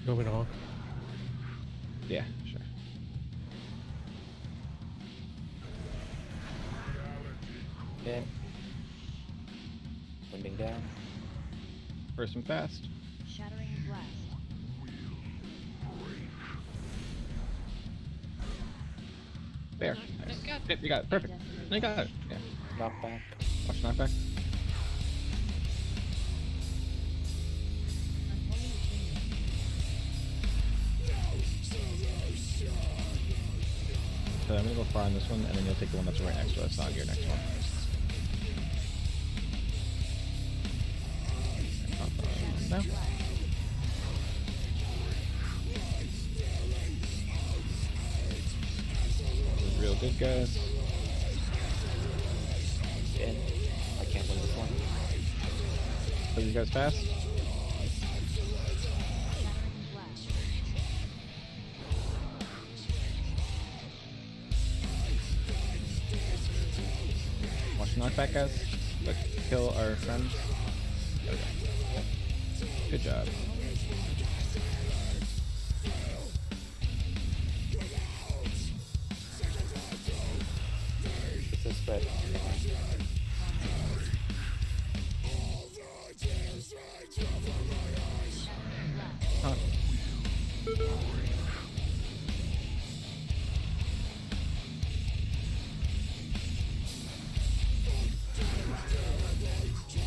Speaker 4: You want me to honk?
Speaker 5: Yeah, sure.
Speaker 8: In. Winding down.
Speaker 5: First and fast.
Speaker 9: Shattering blast.
Speaker 5: There. Nice. Yep, you got it. Perfect. You got it. Yeah.
Speaker 8: Knockback.
Speaker 5: Watch knockback. So I'm gonna go far on this one, and then you'll take the one that's right next to us on your next one. No. This is real good, guys.
Speaker 8: In. I can't win this one.
Speaker 5: Are you guys fast? Watch the knockback, guys. Let's kill our friends. There we go. Good job.
Speaker 8: It's a spread.
Speaker 5: Huh.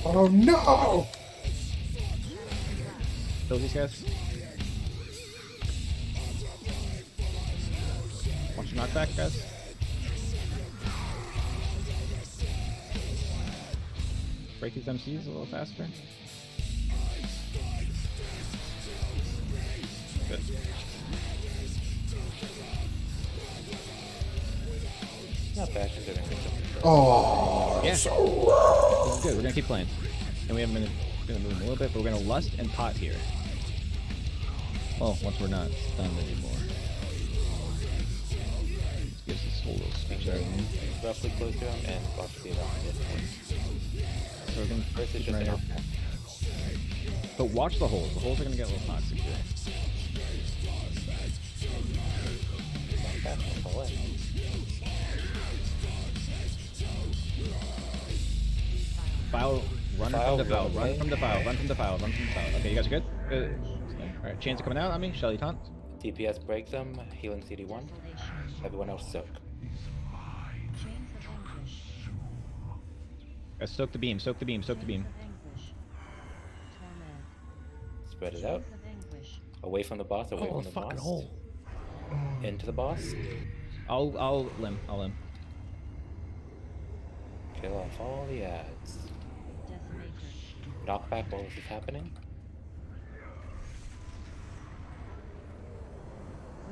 Speaker 11: Oh no!
Speaker 5: Kill these guys. Watch the knockback, guys. Break these MCs a little faster. Good.
Speaker 8: Not bad considering things are
Speaker 11: Oh,
Speaker 5: Yeah.
Speaker 11: so
Speaker 5: This is good. We're gonna keep playing, and we have gonna move a little bit, but we're gonna lust and pot here. Well, once we're not stunned anymore. This gives us a little speech there.
Speaker 8: roughly close to him and watch the around it.
Speaker 5: So we're gonna
Speaker 8: First
Speaker 5: keep
Speaker 8: it's just
Speaker 5: right
Speaker 8: an
Speaker 5: here.
Speaker 8: knockback.
Speaker 5: But watch the holes. The holes are gonna get a little toxic here.
Speaker 8: Knockback and pull in.
Speaker 5: File, run
Speaker 8: File,
Speaker 5: from the file,
Speaker 8: run
Speaker 5: run
Speaker 8: away.
Speaker 5: from the file, run from the file, run from the file. Okay, you guys are good? Good. Alright, chains are coming out on me. Shelly taunt.
Speaker 8: DPS break them, healing CD1. Everyone else soak.
Speaker 9: Chains of anguish.
Speaker 5: Guys, soak the beam, soak the beam, soak the beam.
Speaker 9: Chains of anguish. Torment.
Speaker 8: Spread it out.
Speaker 9: Chains of anguish.
Speaker 8: Away from the boss, away
Speaker 4: Oh,
Speaker 8: from the
Speaker 4: fucking
Speaker 8: boss.
Speaker 4: hole.
Speaker 8: Into the boss.
Speaker 5: I'll limb.
Speaker 8: Kill off all the ads.
Speaker 9: Decimator.
Speaker 8: Knockback while this is happening.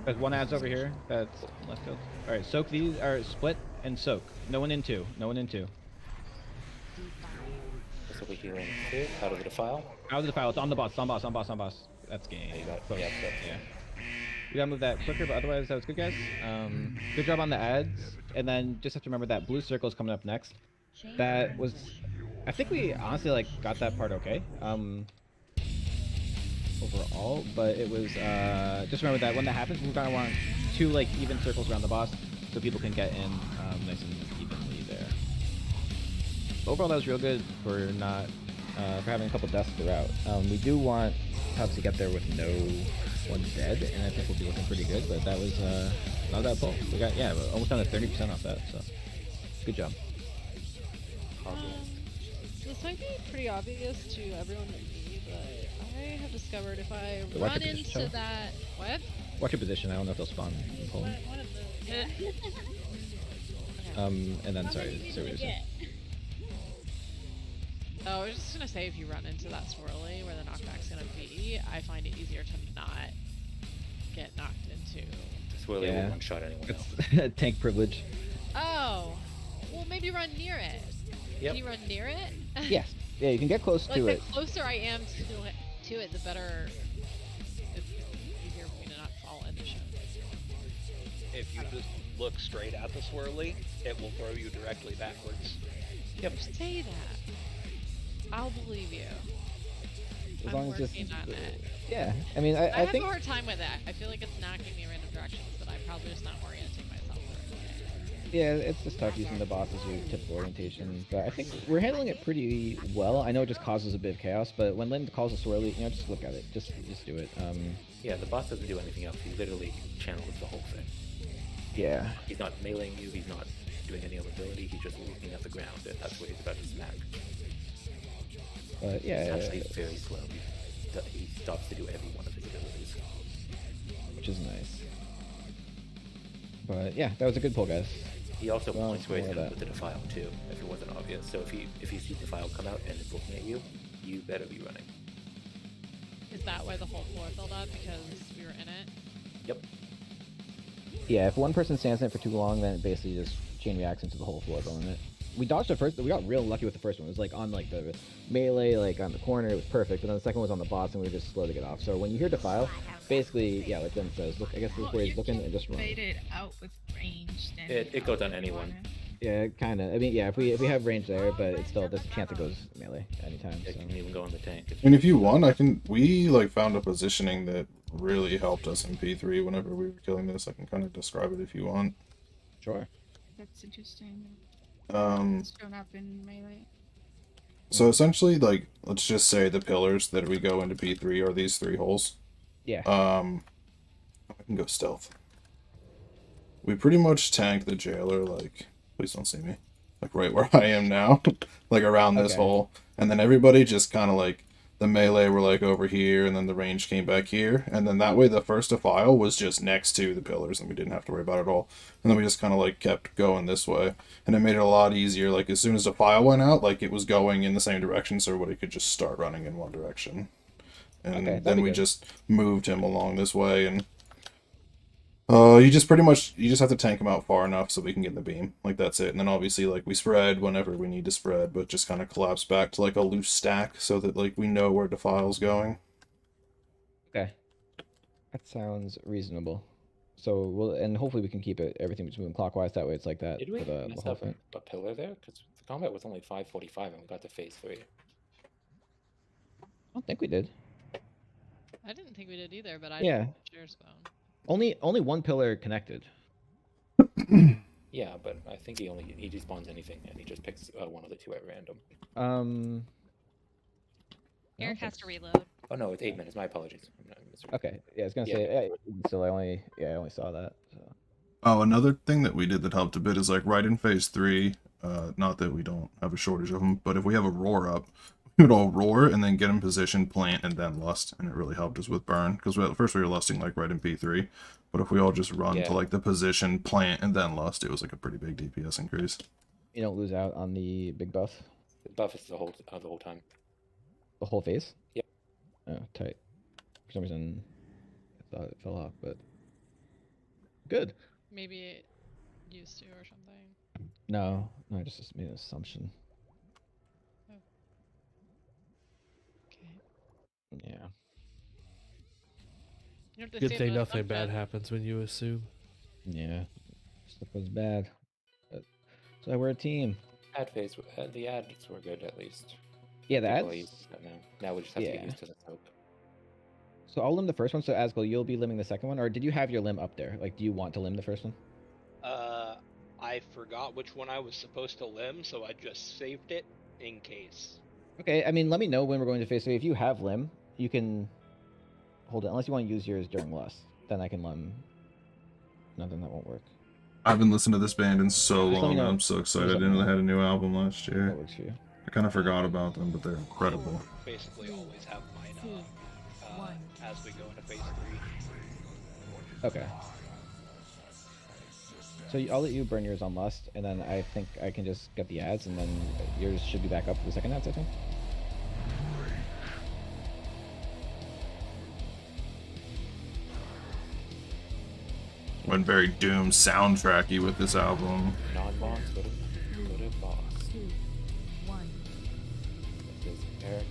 Speaker 5: There's one ad's over here. That's left field. Alright, soak these, or split and soak. No one in two. No one in two.
Speaker 8: This will be healing too. Out of the defile.
Speaker 5: Out of the file. It's on the boss. It's on boss. On boss. On boss. That's game.
Speaker 8: There you go.
Speaker 5: Close.
Speaker 8: Yep, yep.
Speaker 5: Yeah. We gotta move that quicker, but otherwise that was good, guys. Good job on the ads. And then just have to remember that blue circle is coming up next.
Speaker 9: Chains
Speaker 5: That
Speaker 9: of
Speaker 5: was,
Speaker 9: anguish.
Speaker 5: I think we honestly like got that part okay. Overall, but it was just remember that when that happens, we're gonna want two like even circles around the boss so people can get in nice and evenly there. Overall, that was real good for not for having a couple deaths throughout. We do want Tubbs to get there with no one dead, and I think we'll be looking pretty good. But that was not that pull. We got we're almost down to 30% off that, so good job.
Speaker 2: This might be pretty obvious to everyone but me, but I have discovered if I
Speaker 5: So watch
Speaker 2: run
Speaker 5: your position,
Speaker 2: into
Speaker 5: Shell.
Speaker 2: that what?
Speaker 5: Watch your position. I don't know if they'll spawn. in Poland.
Speaker 6: One of those.
Speaker 5: And then sorry, what you're saying.
Speaker 2: Oh, I was just gonna say if you run into that swirly where the knockback's gonna be, I find it easier to not get knocked into.
Speaker 8: Swirly
Speaker 5: Yeah.
Speaker 8: will one shot anyone else.
Speaker 5: It's tank privilege.
Speaker 2: Oh, well maybe run near it.
Speaker 8: Yep.
Speaker 2: Can you run near it?
Speaker 5: Yes. Yeah, you can get close
Speaker 2: Like
Speaker 5: to
Speaker 2: the
Speaker 5: it.
Speaker 2: closer I am to it, the better. It's easier for me to not fall into shit.
Speaker 3: If you just look straight at the swirly, it will throw you directly backwards.
Speaker 2: Say that. I'll believe you.
Speaker 5: As
Speaker 2: I'm
Speaker 5: long as
Speaker 2: working
Speaker 5: just
Speaker 2: on it.
Speaker 5: yeah. I mean,
Speaker 2: I
Speaker 5: I
Speaker 2: have
Speaker 5: think
Speaker 2: a hard time with it. I feel like it's knocking me in random directions, but I'm probably just not orienting myself.
Speaker 5: yeah, it's just tough using the boss as your typical orientation. But I think we're handling it pretty well. I know it just causes a bit of chaos, but when Lynn calls a swirly, just look at it. Just do it.
Speaker 8: Yeah, the boss doesn't do anything else. He literally channels the whole thing.
Speaker 5: Yeah.
Speaker 8: He's not meleeing you. He's not doing any other ability. He's just looking at the ground, and that's what he's about to smack.
Speaker 5: But yeah,
Speaker 8: It's actually very slow. He stops to do every one of his abilities.
Speaker 5: which is nice. But yeah, that was a good pull, guys.
Speaker 8: He also
Speaker 5: Well,
Speaker 8: points where he's
Speaker 5: more
Speaker 8: going
Speaker 5: of
Speaker 8: to put the defile too, if it wasn't obvious. So if you see defile come out and it's looking at you, you better be running.
Speaker 2: Is that why the whole floor filled up? Because we were in it?
Speaker 8: Yep.
Speaker 5: Yeah, if one person stands in it for too long, then it basically just chain reacts into the whole floor going in it. We dodged the first, we got real lucky with the first one. It was like on like the melee, like on the corner, it was perfect. But then the second one was on the boss and we were just slow to get off. So when you hear defile, basically, yeah, like Ben says, look, I guess this is where he's looking and just run.
Speaker 6: Fade it out with range. Then
Speaker 8: It goes on anyone.
Speaker 5: Yeah, kind of. I mean, yeah, if we have range there, but it's still, there's a chance it goes melee anytime.
Speaker 8: It
Speaker 5: So.
Speaker 8: can even go on the tank.
Speaker 11: And if you want, we like found a positioning that really helped us in P3 whenever we were killing this. I can kind of describe it if you want.
Speaker 5: Sure.
Speaker 6: That's interesting.
Speaker 11: It's
Speaker 6: shown up in melee.
Speaker 11: So essentially, like, let's just say the pillars that we go into P3 are these 3 holes.
Speaker 5: Yeah.
Speaker 11: I can go stealth. We pretty much tank the jailer, like, please don't see me, like right where I am now, like around this
Speaker 5: Okay.
Speaker 11: hole, and then everybody just kind of like the melee were like over here, and then the range came back here, and then that way the first defile was just next to the pillars, and we didn't have to worry about it at all. And then we just kind of like kept going this way, and it made it a lot easier. Like as soon as the defile went out, like it was going in the same direction, so everybody could just start running in one direction. And
Speaker 5: Okay, that'd
Speaker 11: then
Speaker 5: be
Speaker 11: we
Speaker 5: good.
Speaker 11: just moved him along this way, and you just have to tank him out far enough so we can get in the beam. Like that's it. And then obviously like we spread whenever we need to spread, but just kind of collapse back to like a loose stack so that like we know where defile's going.
Speaker 5: Okay. That sounds reasonable. So and hopefully we can keep everything moving clockwise. That way it's like that
Speaker 8: Did we
Speaker 5: for the
Speaker 8: mess
Speaker 5: whole
Speaker 8: up
Speaker 5: thing.
Speaker 8: a pillar there? Because the combat was only 5:45 and we got to phase 3.
Speaker 5: I don't think we did.
Speaker 2: I didn't think we did either, but I
Speaker 5: Yeah.
Speaker 2: didn't share spawn.
Speaker 5: Only one pillar connected.
Speaker 8: Yeah, but I think he despawns anything and he just picks one of the 2 at random.
Speaker 9: Eric has to reload.
Speaker 8: Oh no, it's 8 minutes. My apologies.
Speaker 5: Okay. Yeah, I was gonna
Speaker 8: Yeah.
Speaker 5: say. So I only saw that. So.
Speaker 11: Oh, another thing that we did that helped a bit is like right in phase 3, not that we don't have a shortage of them, but if we have a roar up, we would all roar and then get in position, plant, and then lust, and it really helped us with burn, because at first we were lusting like right in P3, but if we all just run
Speaker 8: Yeah.
Speaker 11: to like the position, plant, and then lust, it was like a pretty big DPS increase.
Speaker 5: You don't lose out on the big buff.
Speaker 8: The buff is the whole time.
Speaker 5: The whole phase.
Speaker 8: Yep.
Speaker 5: Oh, tight. For some reason, I thought it fell off, but good.
Speaker 2: Maybe it used to or something.
Speaker 5: No, I just made an assumption.
Speaker 2: Okay.
Speaker 5: Yeah.
Speaker 2: You have to
Speaker 4: Good
Speaker 2: save
Speaker 4: thing
Speaker 2: those
Speaker 4: nothing
Speaker 2: jump
Speaker 4: bad
Speaker 2: pads.
Speaker 4: happens when you assume.
Speaker 5: Yeah. Stuff was bad. But, so we're a team.
Speaker 8: Ad phase, the ads were good at least.
Speaker 5: Yeah, the
Speaker 8: People are
Speaker 5: ads.
Speaker 8: used to that now. Now we just have to get
Speaker 5: Yeah.
Speaker 8: used to the soak.
Speaker 5: So I'll limb the first one. So Asgul, you'll be limbing the second one, or did you have your limb up there? Like, do you want to limb the first one?
Speaker 3: I forgot which one I was supposed to limb, so I just saved it in case.
Speaker 5: Okay. I mean, let me know when we're going to phase 3. If you have limb, you can hold it. Unless you want to use yours during lust, then I can limb. No, then that won't work.
Speaker 11: I've been listening to this band in so
Speaker 5: Just let me
Speaker 11: long,
Speaker 5: know.
Speaker 11: I'm so excited. I
Speaker 5: Just let
Speaker 11: didn't
Speaker 5: me
Speaker 11: know they
Speaker 5: know.
Speaker 11: had a new album last year.
Speaker 5: That works for you.
Speaker 11: I kind of forgot about them, but they're incredible.
Speaker 3: Basically, always have mine as we go into phase 3.
Speaker 5: Okay. So I'll let you burn yours on lust, and then I think I can just get the ads, and then yours should be back up for the second ads, I think.
Speaker 11: Went very Doom soundtracky with this album.
Speaker 8: Non-boss, go to boss.
Speaker 9: 2, 1.
Speaker 8: This is Eric,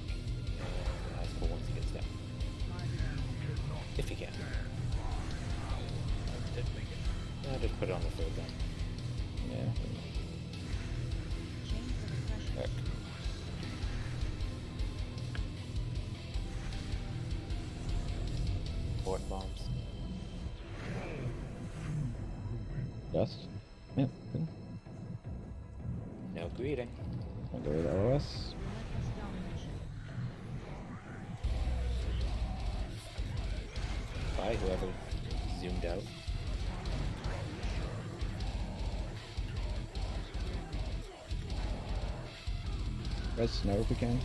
Speaker 8: and Asshole once he gets down. If he can. Yeah, just put it on the third then.
Speaker 5: Yeah.
Speaker 8: Eric. important bombs.
Speaker 5: Dust. Yeah. Good.
Speaker 8: No greeting.
Speaker 5: I'll go with LOS.
Speaker 8: Bye, whoever zoomed out.
Speaker 5: Res snow if we can.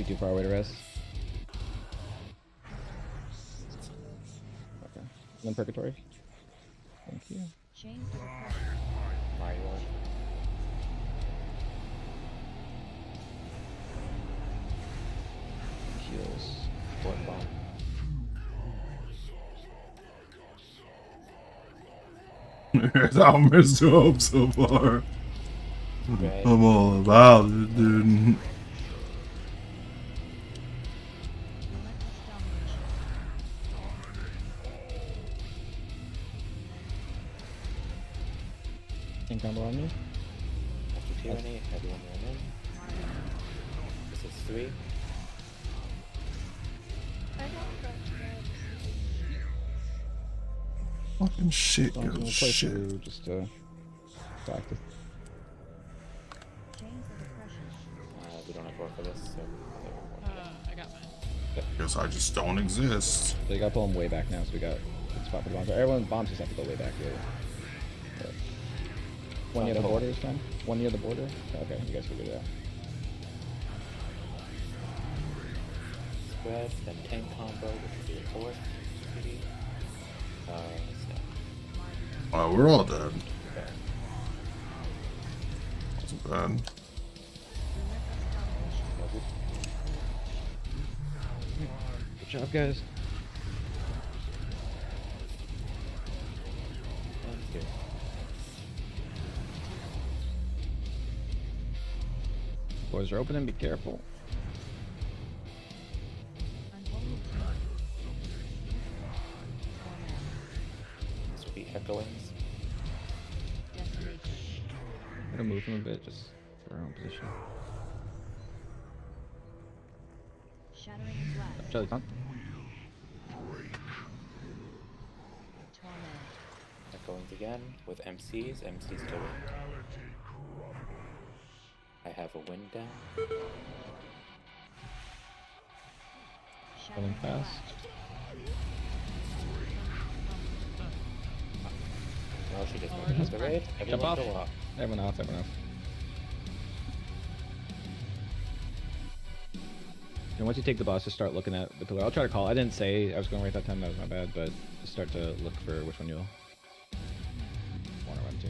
Speaker 5: Too far away to res. Okay. Then purgatory. Thank you.
Speaker 8: Mario.
Speaker 5: Heals.
Speaker 8: Important bomb.
Speaker 11: Here's how Mr. Hope so far.
Speaker 8: Right.
Speaker 11: I'm all about it, dude.
Speaker 5: King combo on me.
Speaker 8: After Tyranny, everyone run in. This is 3.
Speaker 11: Fucking shit,
Speaker 5: So I'm
Speaker 11: yo,
Speaker 5: gonna play
Speaker 11: shit.
Speaker 5: through just to practice.
Speaker 8: We don't have 4 for this, so.
Speaker 2: I got mine.
Speaker 11: Guess I just don't exist.
Speaker 5: So you gotta pull them way back now, so we got good spot for the bombs. Everyone bombs just have to go way back, really. But one near the border this time? One near the border? Okay, you guys figured it out.
Speaker 8: Spread, then tank combo, which will be a 4th. Maybe.
Speaker 11: Oh, we're all dead.
Speaker 8: Okay.
Speaker 11: Too bad.
Speaker 5: Good job, guys.
Speaker 8: Thank you.
Speaker 5: Doors are opening, be careful.
Speaker 8: This will be echoings.
Speaker 5: I'm gonna move him a bit, just for our own position. Charlie, come.
Speaker 8: Echoings again with MCs. MCs to win. I have a wind down.
Speaker 5: Coming fast.
Speaker 8: No, she doesn't have the raid.
Speaker 5: Jump
Speaker 8: Everyone
Speaker 5: off.
Speaker 8: go off.
Speaker 5: Everyone off, everyone off. And once you take the boss, just start looking at the pillar. I'll try to call. I didn't say I was going right that time. That was my bad. But just start to look for which one you'll want to run to.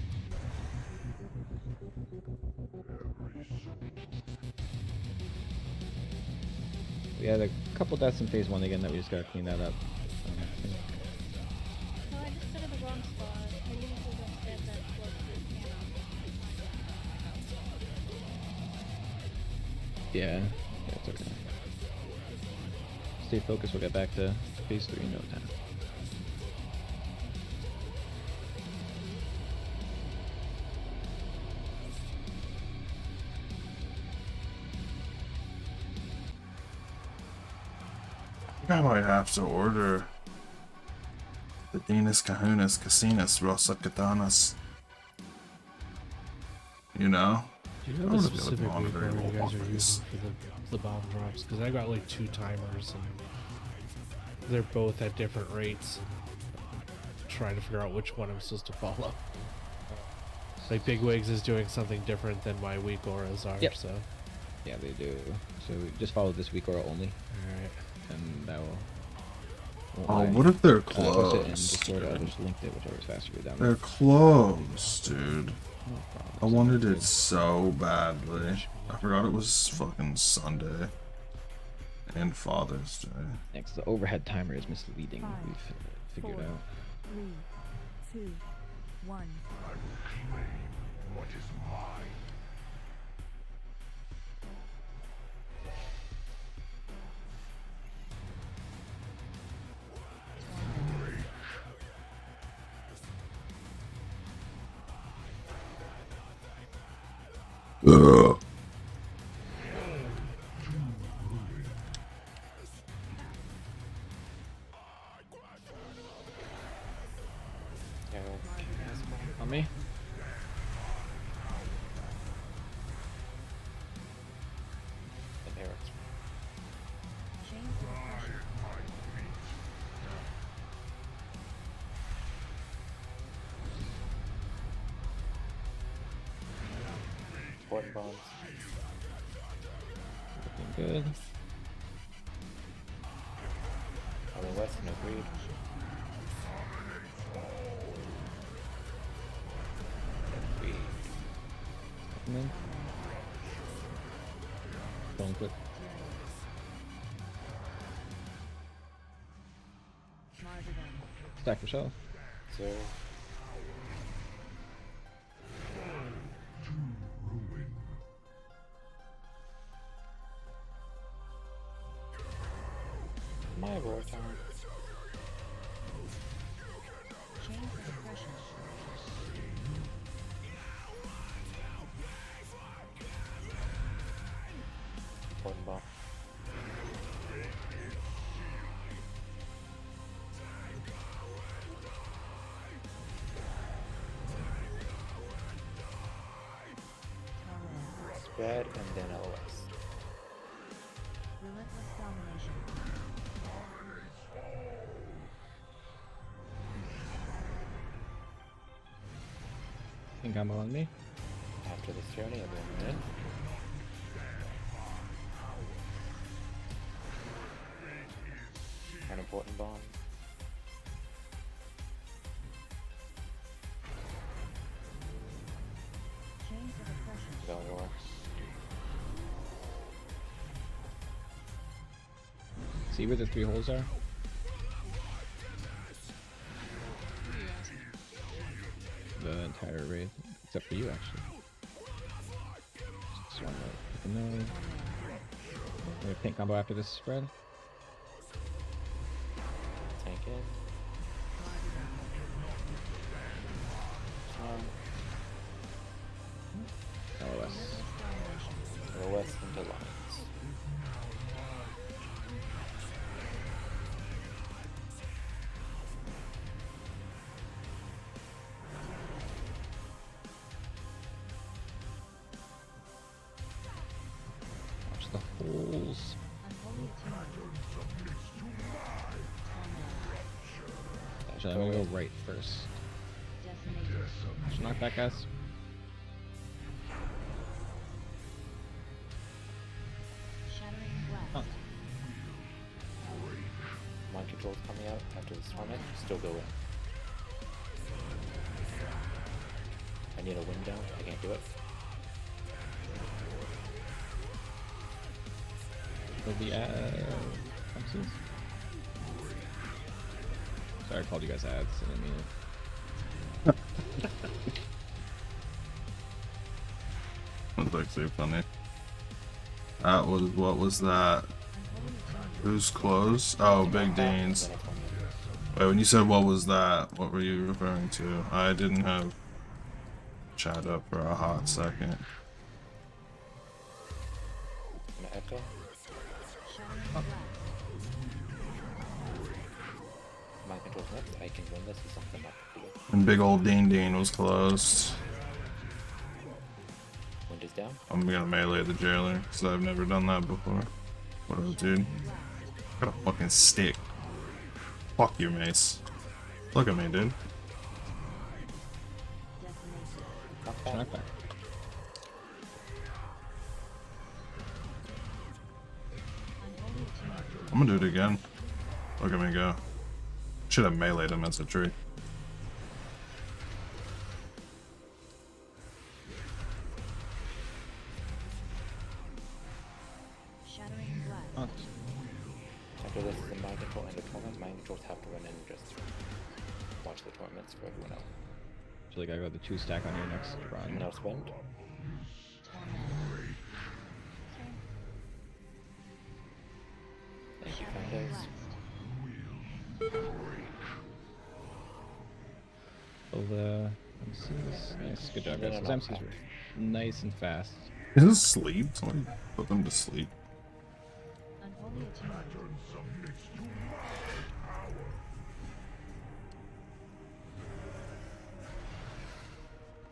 Speaker 5: We had a couple deaths in phase 1 again that we just gotta clean that up.
Speaker 6: No, I just put in the wrong spot. I usually don't stand that close to the piano.
Speaker 5: Yeah, it's okay. Stay focused. We'll get back to phase 3 in no time.
Speaker 11: I think I might have to order the Dinas Kahunas Casinas Rosa Katanas. You know?
Speaker 4: Do you
Speaker 11: I
Speaker 4: have a
Speaker 11: would've got
Speaker 4: specific
Speaker 11: on a
Speaker 4: week
Speaker 11: very
Speaker 4: where you
Speaker 11: low
Speaker 4: guys are
Speaker 11: box.
Speaker 4: using for the bomb drops? Because I got like 2 timers and they're both at different rates. Trying to figure out which one I'm supposed to follow. Like Big Wigs is doing something different than my week auras are,
Speaker 5: Yep.
Speaker 4: so.
Speaker 5: Yeah, they do. So just follow this week aura only,
Speaker 4: Alright.
Speaker 5: and that will.
Speaker 11: Oh, what if they're
Speaker 5: Post it in
Speaker 11: closed?
Speaker 5: Discord, or
Speaker 11: dude?
Speaker 5: just linked it, whichever's faster to download.
Speaker 11: They're closed, dude.
Speaker 5: No problem.
Speaker 11: I wanted it so badly. I forgot it was fucking Sunday. And Father's Day.
Speaker 5: Next, the overhead timer is misleading. We've figured out.
Speaker 9: 3, 2, 1.
Speaker 8: Yeah,
Speaker 5: On me.
Speaker 8: and Eric's. Important bonds.
Speaker 5: Looking good.
Speaker 8: Other West, no greed. Greed.
Speaker 5: And then. Going quick. Stack yourself.
Speaker 8: Zero. My war time. Important bomb. Spread and then LOS.
Speaker 9: Relentless domination.
Speaker 5: Think I'm on me.
Speaker 8: After this journey, everyone in. An important bond.
Speaker 9: Chains of oppression.
Speaker 8: Velador.
Speaker 5: See where the 3 holes are? The entire array, except for you actually. Just one with the nose. We have pink combo after this spread.
Speaker 8: Tank in.
Speaker 5: LOS.
Speaker 8: LOS into lines.
Speaker 5: Watch the holes. Actually, I'm gonna go right first. Just knock back, guys. Oh.
Speaker 8: Mind control's coming out after this torment. Still go in. I need a wind down. I can't do it.
Speaker 5: There'll be Thompsons. Sorry, I called you guys ads. I didn't mean it.
Speaker 11: That's actually funny. That was, what was that? Who's close? Oh, Big Dean's. Wait, when you said what was that, what were you referring to? I didn't have chat up for a hot second.
Speaker 8: An echo. Mind control's next. I can win this with something up for you.
Speaker 11: And big old Dean was closed.
Speaker 8: Wind is down.
Speaker 11: I'm gonna melee the jailer, because I've never done that before. What up, dude? Got a fucking stick. Fuck you, Mace. Look at me, dude.
Speaker 5: Knock back.
Speaker 11: I'm gonna do it again. Look at me go. Should have meleeed him as a tree.
Speaker 5: Oh.
Speaker 8: After this is a mind control and a torment. Mind controls have to run in and just watch the torments for everyone else.
Speaker 5: Feel like I got the 2 stack on your next run.
Speaker 8: Everyone else wind. Thank you, Fandos.
Speaker 5: Well, let me see this. Nice, good job, guys. Those MCs were nice and fast.
Speaker 11: Is this sleep? Somebody put them to sleep.
Speaker 9: Unholy attunement.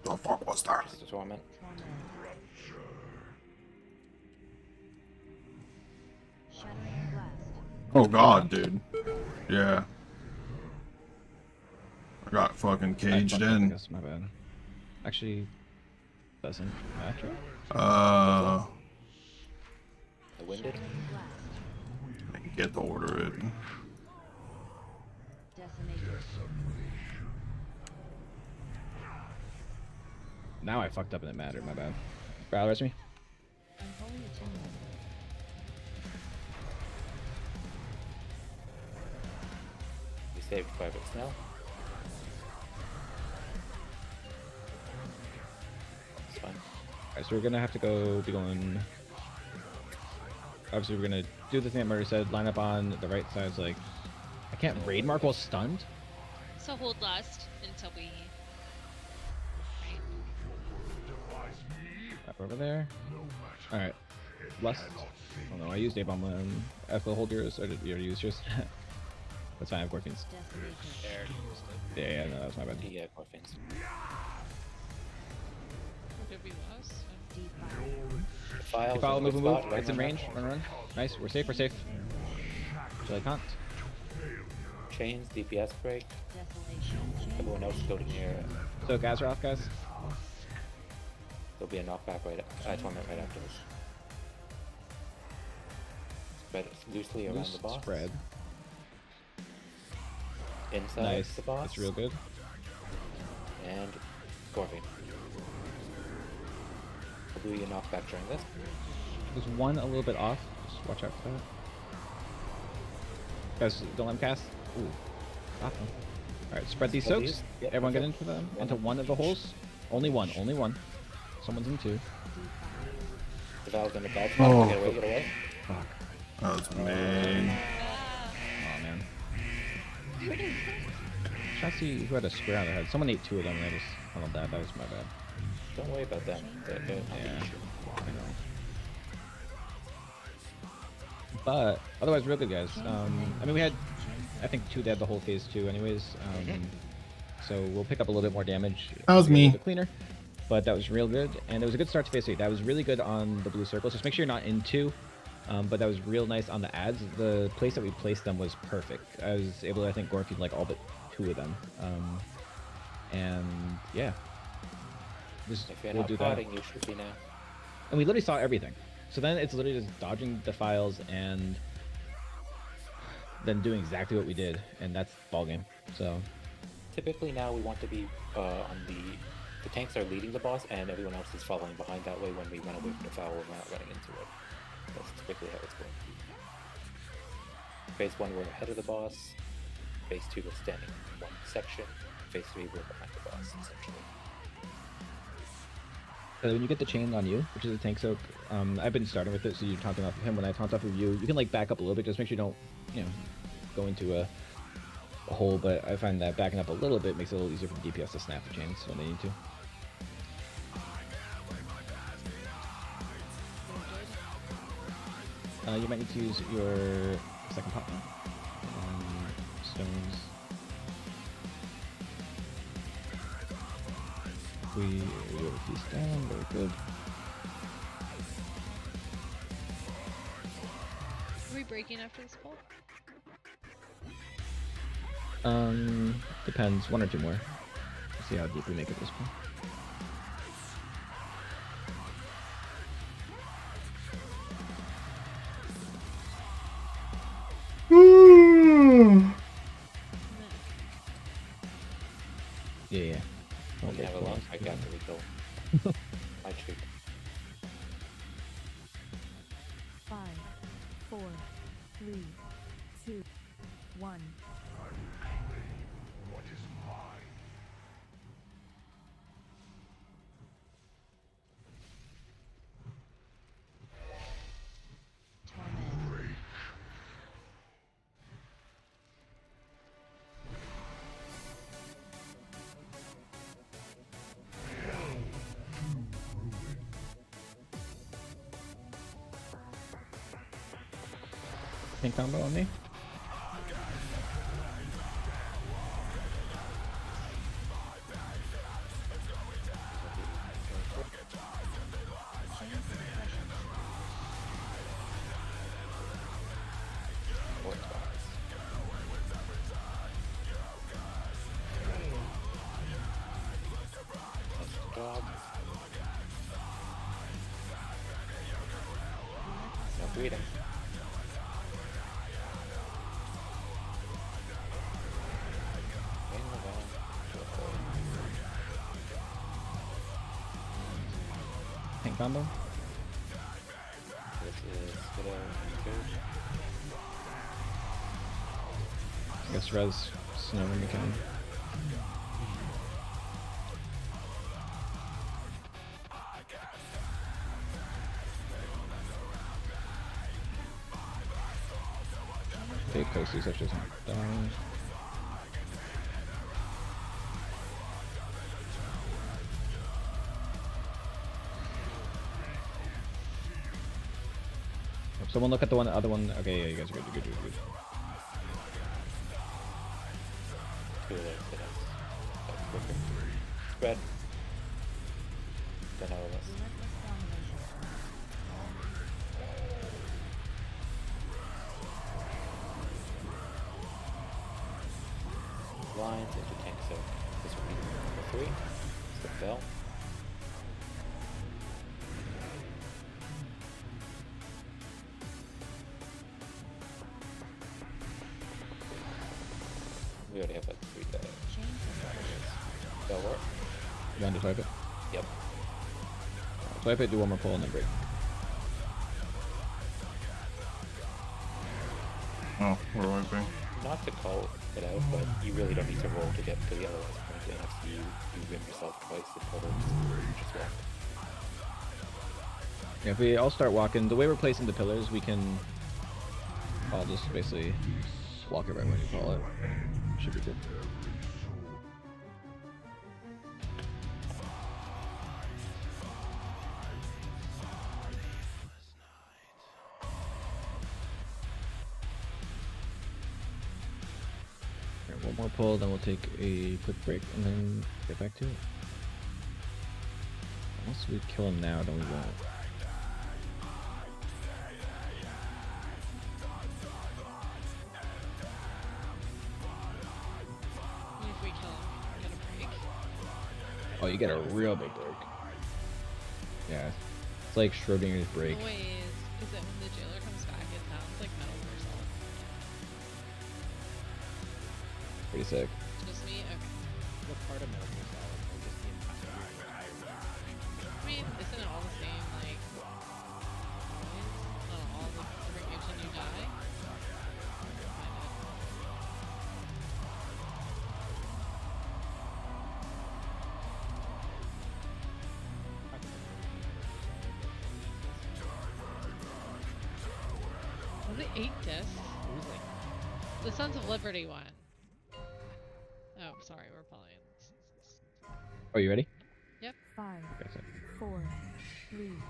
Speaker 11: The fuck was that?
Speaker 8: Just a torment.
Speaker 9: Torment. Shattering blast.
Speaker 11: Oh god, dude. Yeah. I got fucking caged
Speaker 5: fucked up, I
Speaker 11: in.
Speaker 5: guess, my bad. Actually, doesn't matter.
Speaker 11: Uh,
Speaker 8: I winded.
Speaker 9: Shattering blast.
Speaker 11: I can get to order it.
Speaker 9: Decimated.
Speaker 5: Now I fucked up and it mattered. My bad. Growl, rest me.
Speaker 9: Unholy attunement.
Speaker 8: We saved Private Snow. It's fine.
Speaker 5: Alright, so we're gonna have to be going. Obviously, we're gonna do the thing that Murray said. Line up on the right side. Like, I can't raid mark while stunned.
Speaker 2: So hold lust until we.
Speaker 5: Up over there. Alright. Lust. Oh no, I used A-bomb when Echo hold yours, or did you already use yours? That's fine, I have Gorfins.
Speaker 9: Decimation.
Speaker 3: There.
Speaker 5: Yeah, no, that was my bad.
Speaker 8: Yeah, Corfins.
Speaker 2: Did we lust?
Speaker 9: Defile.
Speaker 8: The
Speaker 5: Follow,
Speaker 8: file's
Speaker 5: move,
Speaker 8: in a
Speaker 5: move,
Speaker 8: good
Speaker 5: move.
Speaker 8: spot,
Speaker 5: It's in
Speaker 8: right
Speaker 5: range. Run. Nice, we're safe, Until I can't.
Speaker 8: Chains, DPS break.
Speaker 9: Desolation.
Speaker 8: Everyone else go to near.
Speaker 5: So, guys are off, guys.
Speaker 8: There'll be a knockback torment right after this. Spread it loosely around
Speaker 5: Loose
Speaker 8: the boss.
Speaker 5: spread.
Speaker 8: Inside
Speaker 5: Nice.
Speaker 8: the boss.
Speaker 5: That's real good.
Speaker 8: And Scorpion. I'll do your knockback during this.
Speaker 5: There's one a little bit off. Just watch out for that. Guys, don't let him cast. Ooh. Stop him. Alright, spread these
Speaker 8: Spread
Speaker 5: soaks.
Speaker 8: these. Yep,
Speaker 5: Everyone get
Speaker 8: perfect.
Speaker 5: into them.
Speaker 8: One.
Speaker 5: Into one of the holes. Only one. Someone's in two.
Speaker 8: The Valve's in a bad spot.
Speaker 11: Oh.
Speaker 8: Get away, get away.
Speaker 5: Fuck.
Speaker 11: That was me.
Speaker 5: Oh man. Try to see who had a square on their head. Someone ate two of them and I just funneled that. That was my bad.
Speaker 8: Don't worry about them. They're not
Speaker 5: Yeah.
Speaker 8: the issue.
Speaker 5: I know. But otherwise, real good guys. I mean, we had, I think, two dead the whole phase 2, anyways. So we'll pick up a little bit more damage.
Speaker 11: That was
Speaker 5: to get a
Speaker 11: me.
Speaker 5: little bit cleaner, but that was real good, and it was a good start to phase 3. That was really good on the blue circles. Just make sure you're not in 2. But that was real nice on the ads. The place that we placed them was perfect. I was able to, I think, Gorfeed like all but 2 of them. And yeah, just
Speaker 8: If you're
Speaker 5: we'll
Speaker 8: not
Speaker 5: do that.
Speaker 8: fighting, you should be now.
Speaker 5: And we literally saw everything. So then it's literally just dodging defiles and then doing exactly what we did, and that's ball game. So
Speaker 8: Typically now we want to be on the tanks are leading the boss and everyone else is following behind. That way when we run away from the foul, we're not running into it. That's typically how it's going. Phase 1 we're ahead of the boss. Phase 2 we're standing in one section. Phase 3 we're behind the boss essentially.
Speaker 5: when you get the chain on you, which is a tank soak, I've been starting with it, so you're taunting off of him. When I taunt off of you, you can like back up a little bit, just make sure you don't, go into a hole. But I find that backing up a little bit makes it a little easier for the DPS to snap the chains when they need to. You might need to use your second pop now. Stones. We do a feast down, very good.
Speaker 2: Are we breaking after this pull?
Speaker 5: Depends. 1 or 2 more. See how deep we make it this point. Yeah.
Speaker 8: When you have a long fight after we kill. My treat.
Speaker 9: 5, 4, 3, 2, 1.
Speaker 5: Pink combo on me.
Speaker 8: Job. No bleeding.
Speaker 5: Pink combo.
Speaker 8: This is Widow and Good.
Speaker 5: I guess res snow when you can. Take Coasty such as down. Someone look at the other one. Okay, yeah, you guys are good, good.
Speaker 8: Too late for us. That's quicker. Spread. Then all of us. Lines into tank soak. This will be number 3. It's the bell. We already have like 3 dice. Bell work?
Speaker 5: You want to swipe it?
Speaker 8: Yep.
Speaker 5: Swipe it, do one more pull, and then break.
Speaker 11: Oh, we're wiping.
Speaker 8: Not to call it out, but you really don't need to roll to get to the otherwise point. Then after you win yourself twice, the total just walk.
Speaker 5: Yeah, if we all start walking, the way we're placing the pillars, we can all just basically walk it right when you call it. Should be good. Alright, one more pull, then we'll take a quick break and then get back to it. Unless we kill him now, then we won't.
Speaker 2: If we kill him, get a break.
Speaker 5: Oh, you get a real big break. Yeah, it's like Schrodinger's break.
Speaker 2: The way is that when the jailer comes back, it sounds like Metal Gear Solid.
Speaker 5: Pretty sick.
Speaker 2: Just me? Okay.
Speaker 10: What part of Metal Gear Solid? Or just the entire
Speaker 2: I mean, isn't it all the same, like, always? All the different games when you die? Was it 8 discs?
Speaker 10: It was like
Speaker 2: The Sons of Liberty one. Oh, sorry, we're playing.
Speaker 5: Are you ready?
Speaker 9: 5,
Speaker 5: Okay, so
Speaker 9: 4, 3,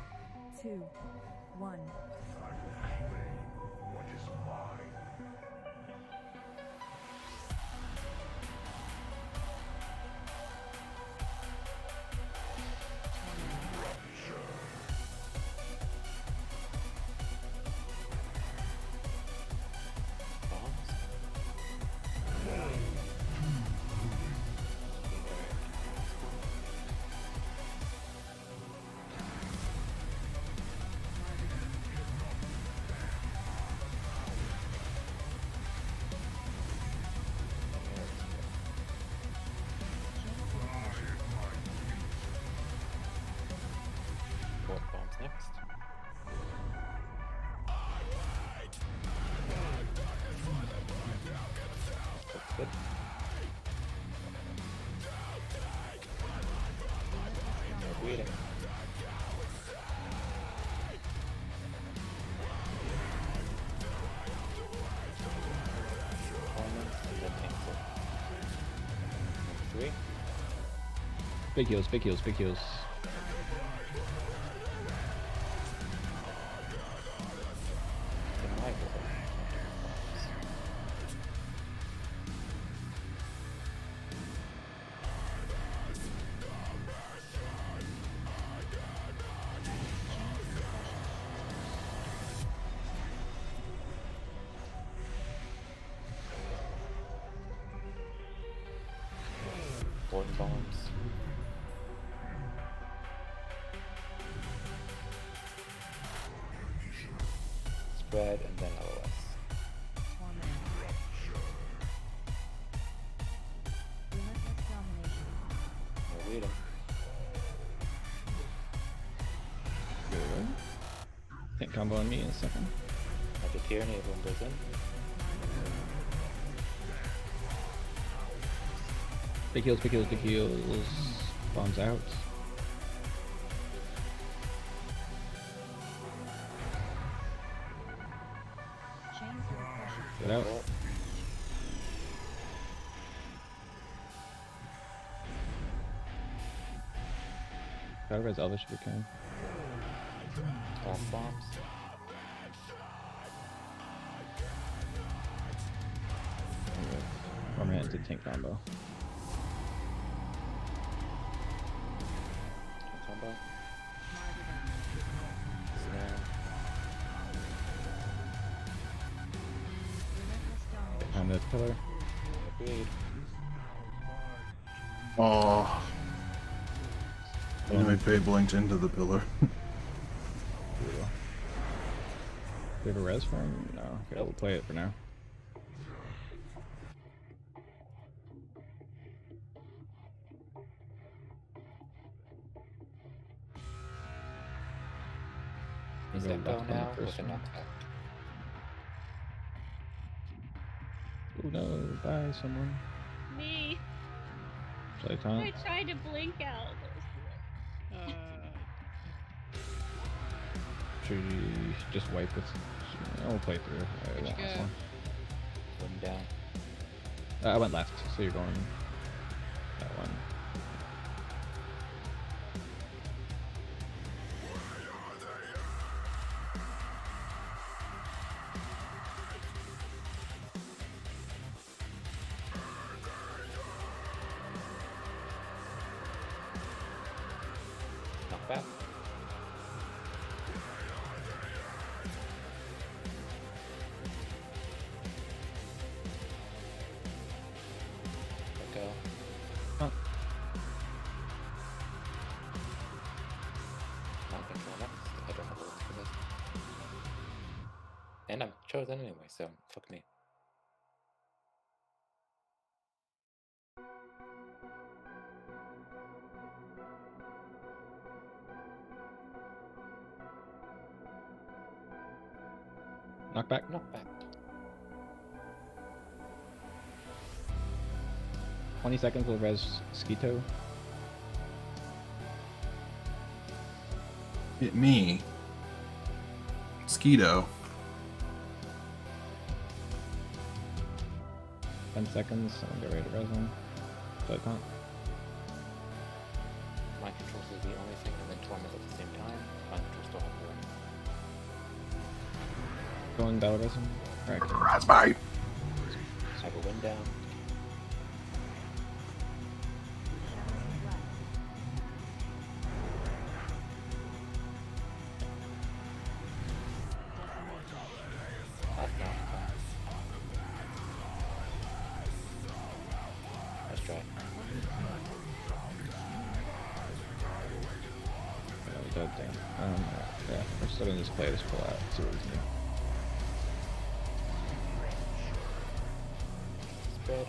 Speaker 9: 2, 1.
Speaker 8: Bombs? What bombs next? That's good. No bleeding. Elements and then cancel. Number 3.
Speaker 5: big heals, big heals, big heals.
Speaker 8: Denied with it. bombs. Spread and then LOS.
Speaker 9: Relentless domination.
Speaker 8: No read 'em.
Speaker 5: Good. Can't combo on me in a second.
Speaker 8: Magic here, and everyone goes in.
Speaker 5: Big heals, big heals, big heals. Bombs out.
Speaker 9: Chains of oppression.
Speaker 5: Get out.
Speaker 8: Well,
Speaker 5: Try to res Elvish if you can.
Speaker 8: off bombs.
Speaker 5: Armor into tank combo.
Speaker 8: Combo.
Speaker 9: Martyrdom.
Speaker 8: Snare.
Speaker 9: Relentless domination.
Speaker 5: Time the pillar.
Speaker 8: Agreed.
Speaker 11: Oh. Anyway, Faye blinked into the pillar.
Speaker 5: Brutal. Do you have a res for him? No. Okay, we'll play it for now.
Speaker 8: He's
Speaker 5: Maybe
Speaker 8: Echo
Speaker 5: I'll box
Speaker 8: now
Speaker 5: on the
Speaker 8: with
Speaker 5: first
Speaker 8: a
Speaker 5: one.
Speaker 8: knockback.
Speaker 5: Oh no, bye someone.
Speaker 6: Me.
Speaker 5: Play
Speaker 6: I
Speaker 5: taunt.
Speaker 6: tried to blink out.
Speaker 5: Should you just wipe with? I'll play through. I
Speaker 2: Where'd
Speaker 5: won't
Speaker 2: you
Speaker 5: last
Speaker 2: go?
Speaker 5: long.
Speaker 8: One down.
Speaker 5: I went left, so you're going that one.
Speaker 8: Knockback. Echo.
Speaker 5: Oh.
Speaker 8: Mind control next. I don't have the list for this. And I'm chosen anyway, so fuck me.
Speaker 5: Knockback.
Speaker 8: Knockback.
Speaker 5: 20 seconds will res Skeeto.
Speaker 11: Hit me. Skeeto.
Speaker 5: 10 seconds. I'll get ready to res him. Play taunt.
Speaker 8: Mind controls is the only thing, and then torment at the same time. Mind controls still have one.
Speaker 5: Going battle res him. Alright.
Speaker 11: Raspberry.
Speaker 8: I have a wind down. That's not fun. Let's try.
Speaker 5: Dead thing. Yeah, we're still gonna just play this pull out. See what we can do.
Speaker 8: Spread.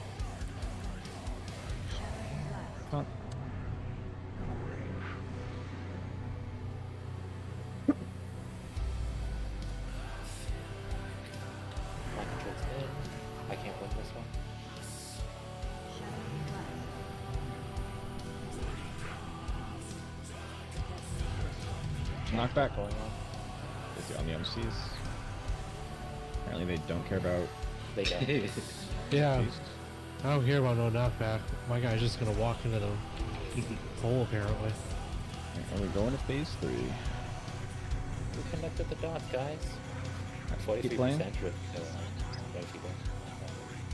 Speaker 5: Taunt.
Speaker 8: Mind controls in. I can't win this one.
Speaker 5: Knockback.
Speaker 8: Going on.
Speaker 5: Is it on the MCs? Apparently they don't care about
Speaker 8: They don't.
Speaker 4: Yeah,
Speaker 5: beast.
Speaker 4: I don't care about no knockback. My guy's just gonna walk into the hole apparently.
Speaker 5: Are we going to phase 3?
Speaker 8: We connected the dots, guys. At
Speaker 5: Keep
Speaker 8: 43%
Speaker 5: playing?
Speaker 8: with no people.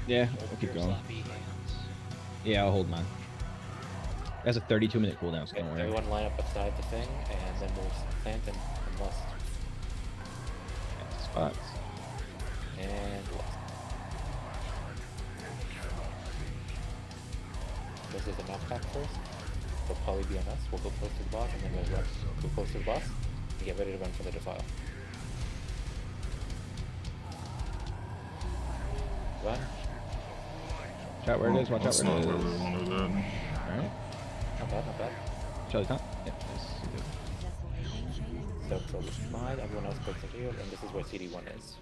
Speaker 5: Yeah, we'll keep going. Yeah, I'll hold mine. It has a 32-minute cooldown, so
Speaker 8: Okay,
Speaker 5: don't worry.
Speaker 8: everyone line up beside the thing, and then we'll plant and lust.
Speaker 5: Spots.
Speaker 8: And lust. Go this is a knockback first. They'll probably be on us. We'll go close to the boss, and then we'll go close to the boss and get ready to run for the defile. Run.
Speaker 5: Watch out where it is. Watch out
Speaker 11: That's
Speaker 5: where
Speaker 11: not
Speaker 5: it
Speaker 11: where
Speaker 5: is.
Speaker 11: we wanted it.
Speaker 5: Alright.
Speaker 8: Not bad, not bad.
Speaker 5: Charlie top? Yep. Nice.
Speaker 8: So this is mine, everyone else puts a heal, and this is where CD1 is.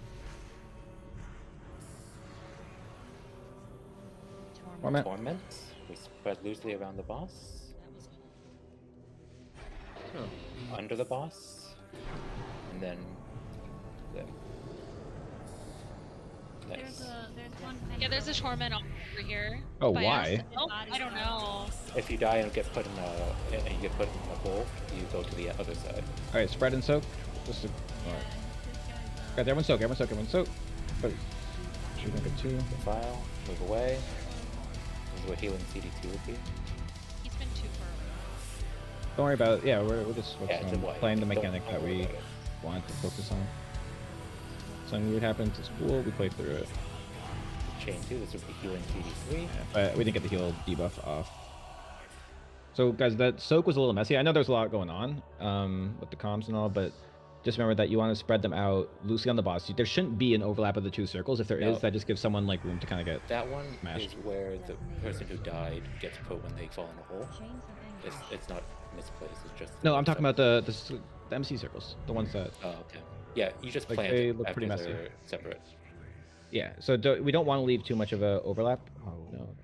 Speaker 5: Torment.
Speaker 8: Torment. We spread loosely around the boss. Under the boss. And then... there. Nice.
Speaker 6: There's one.
Speaker 2: Yeah, there's a torment over here.
Speaker 5: Oh,
Speaker 2: by
Speaker 5: why?
Speaker 2: us. Oh, I don't know.
Speaker 8: If you die and get put in a and you get put in a hole, you go to the other side.
Speaker 5: Alright, spread and soak. Just to, alright. Guys, everyone soak, everyone soak, everyone soak. But should we make it 2?
Speaker 8: Defile, move away. This is where healing CD2 would be.
Speaker 2: He's been 2 for a while.
Speaker 5: Don't worry about it. Yeah, we're just
Speaker 8: Yeah, it's a white.
Speaker 5: playing the
Speaker 8: Don't
Speaker 5: mechanic that
Speaker 8: worry
Speaker 5: we
Speaker 8: about it.
Speaker 5: want to focus on. Something weird happens, it's cool, we play through it.
Speaker 8: Chain 2, this would be healing CD3.
Speaker 5: Yeah, but we didn't get the heal debuff off. So guys, that soak was a little messy. I know there's a lot going on with the comms and all, but just remember that you want to spread them out loosely on the boss. There shouldn't be an overlap of the 2 circles. If there
Speaker 8: No.
Speaker 5: is, that just gives someone like room to kind of get.
Speaker 8: That one
Speaker 5: Smashed.
Speaker 8: is where the person who died gets put when they fall in the hole. It's not misplaced, it's just...
Speaker 5: No, I'm talking about the MC circles, the ones that.
Speaker 8: Oh, okay. Yeah, you just
Speaker 5: Like,
Speaker 8: plant
Speaker 5: they
Speaker 8: it
Speaker 5: look
Speaker 8: after
Speaker 5: pretty messy.
Speaker 8: they're separate.
Speaker 5: Yeah, so we don't want to leave too much of a overlap. Oh no.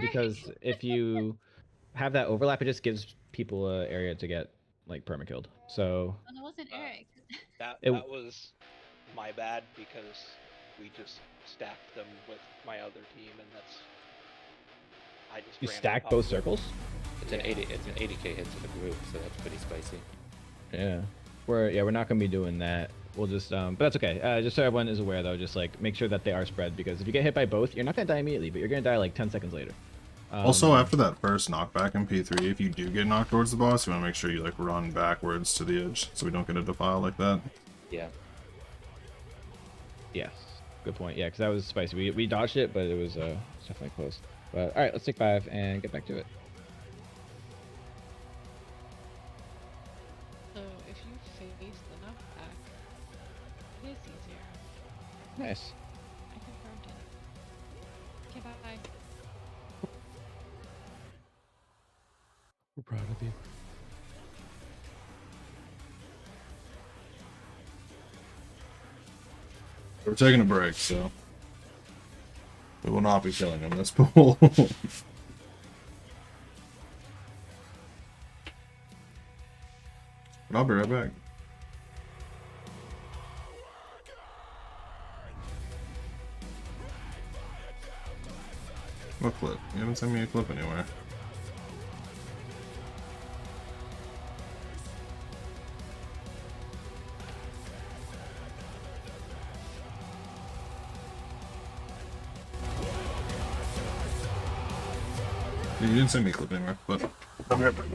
Speaker 5: Because if you have that overlap, it just gives people an area to get like perma-killed. So
Speaker 6: Oh, that wasn't Eric.
Speaker 3: That
Speaker 5: It-
Speaker 3: that was my bad because we just stacked them with my other team, and that's I just
Speaker 5: you
Speaker 3: ran
Speaker 5: stack
Speaker 3: on top
Speaker 5: both
Speaker 3: of them.
Speaker 5: circles.
Speaker 8: It's an 80k hit to the group, so that's pretty spicy.
Speaker 5: Yeah, we're not gonna be doing that. We'll just but that's okay. Just so everyone is aware though, just like make sure that they are spread, because if you get hit by both, you're not gonna die immediately, but you're gonna die like 10 seconds later.
Speaker 11: Also, after that first knockback in P3, if you do get knocked towards the boss, you want to make sure you like run backwards to the edge, so we don't get a defile like that.
Speaker 8: Yeah.
Speaker 5: Yes, good point. Yeah, because that was spicy. We dodged it, but it was definitely close. But all right, let's take 5 and get back to it.
Speaker 2: So if you face the knockback, it is easier.
Speaker 5: Nice.
Speaker 2: I confirmed it. Okay, bye.
Speaker 4: We're proud of you.
Speaker 11: We're taking a break, so we will not be killing him this pool. But I'll be right back. What clip? You haven't sent me a clip anywhere. You didn't send me a clip anywhere, but I'll be right back.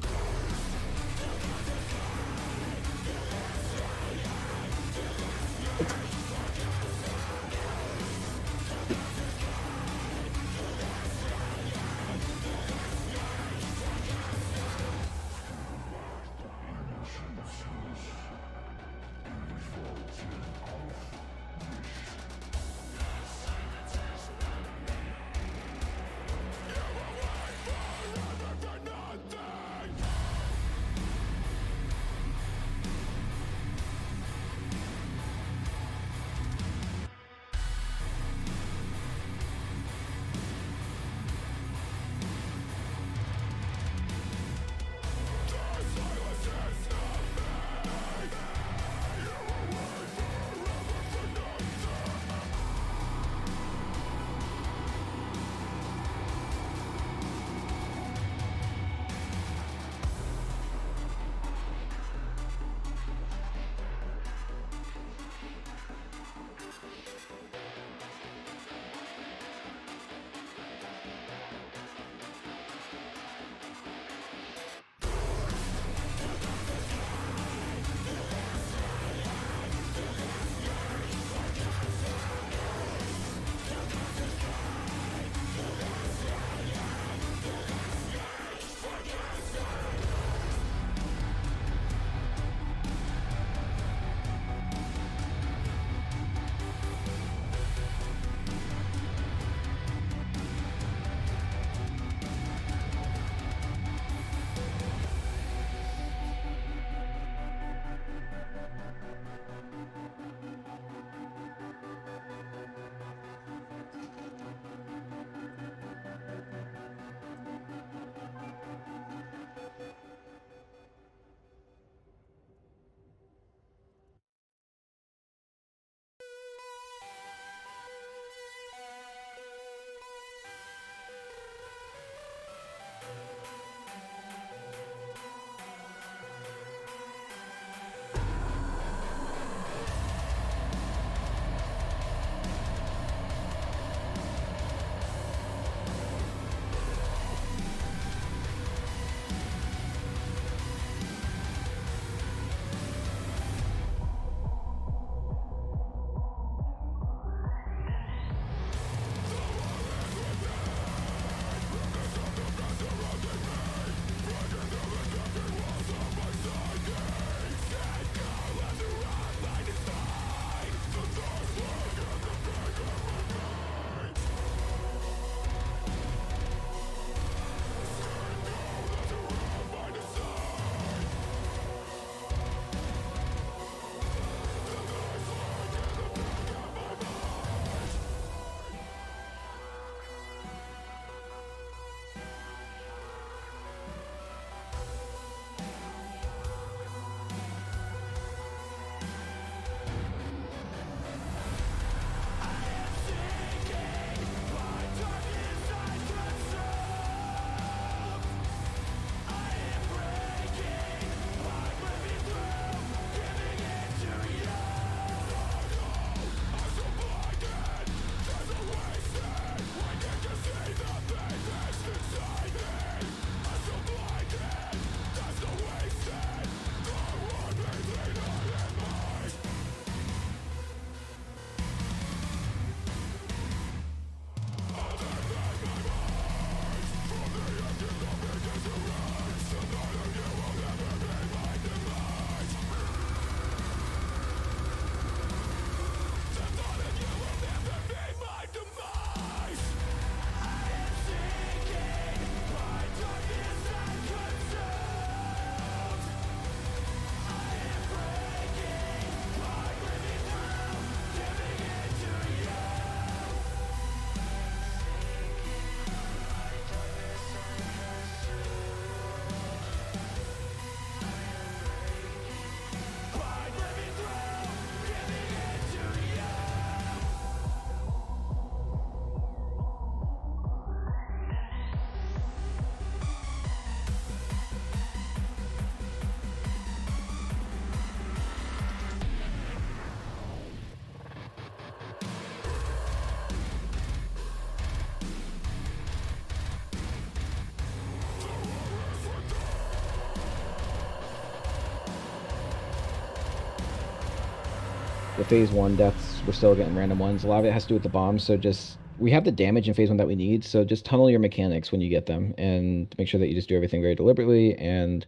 Speaker 5: the phase 1 deaths, we're still getting random ones. A lot of it has to do with the bombs, so just we have the damage in phase 1 that we need, so just tunnel your mechanics when you get them and make sure that you just do everything very deliberately and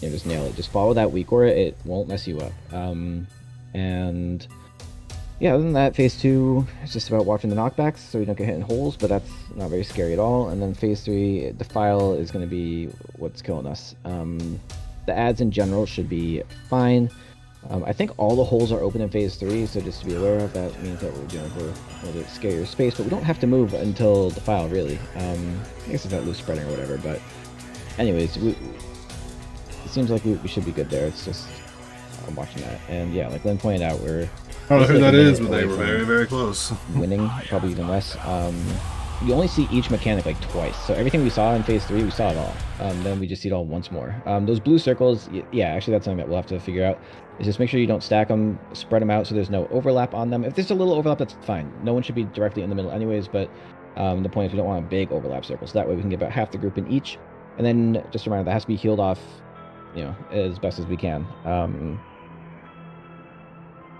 Speaker 5: just nail it. Just follow that weak aura, it won't mess you up. And yeah, other than that, phase 2 is just about watching the knockbacks so you don't get hit in holes, but that's not very scary at all. And then phase 3, Defile is going to be what's killing us. The ads in general should be fine. I think all the holes are open in phase 3, so just to be aware of that means that we're doing for a little bit scarier space, but we don't have to move until Defile, really. I guess it's not loose spreading or whatever, but anyways, it seems like we should be good there. It's just I'm watching that. And yeah, like Lynn pointed out, we're
Speaker 11: I don't know who
Speaker 5: like
Speaker 11: that
Speaker 5: a minute
Speaker 11: is, but they
Speaker 5: away
Speaker 11: were
Speaker 5: from
Speaker 11: very, very close.
Speaker 5: winning, probably even less. You only see each mechanic like twice, so everything we saw in phase 3, we saw it all. Then we just see it all once more. Those blue circles, yeah, actually that's something that we'll have to figure out. Is just make sure you don't stack them, spread them out so there's no overlap on them. If there's a little overlap, that's fine. No one should be directly in the middle anyways, but the point is we don't want a big overlap circle, so that way we can get about half the group in each. And then just a reminder, that has to be healed off, as best as we can.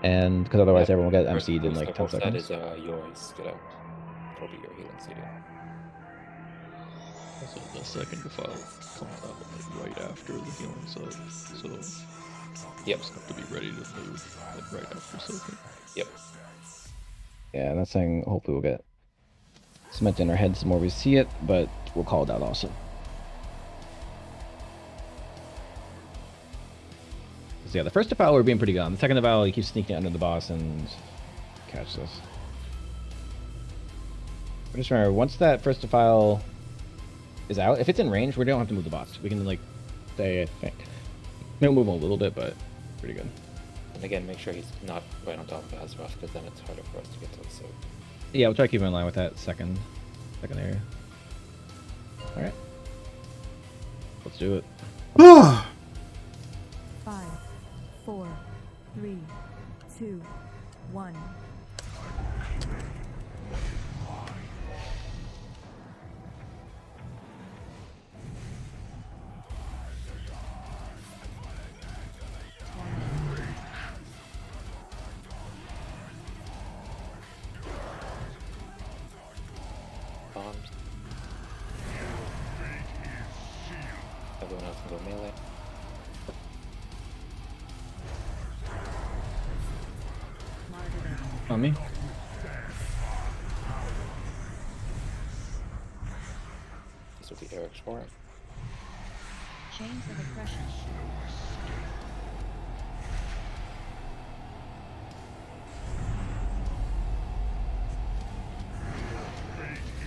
Speaker 5: And because otherwise everyone will get MC'd in like 10 seconds.
Speaker 8: That is yours. Get out. That'll be your healing CD.
Speaker 7: Also, the second Defile comes out right after the healing sub, so
Speaker 8: yep.
Speaker 7: Just have to be ready to move right after soaking.
Speaker 8: Yep.
Speaker 5: Yeah, that's saying hopefully we'll get cement in our heads the more we see it, but we'll call it out also. So yeah, the first Defile we're being pretty good on. The second Defile, he keeps sneaking under the boss and catch this. But just remember, once that first Defile is out, if it's in range, we don't have to move the boss. We can like stay, I think. Maybe move him a little bit, but pretty good.
Speaker 8: And again, make sure he's not right on top of Azeroth, because then it's harder for us to get to the soak.
Speaker 5: Yeah, we'll try to keep him in line with that second area. Alright. Let's do it.
Speaker 9: 5, 4, 3, 2, 1.
Speaker 8: Bombs. Everyone else can go melee.
Speaker 5: On me.
Speaker 8: This will be Eric's warrant.
Speaker 9: Chains of oppression.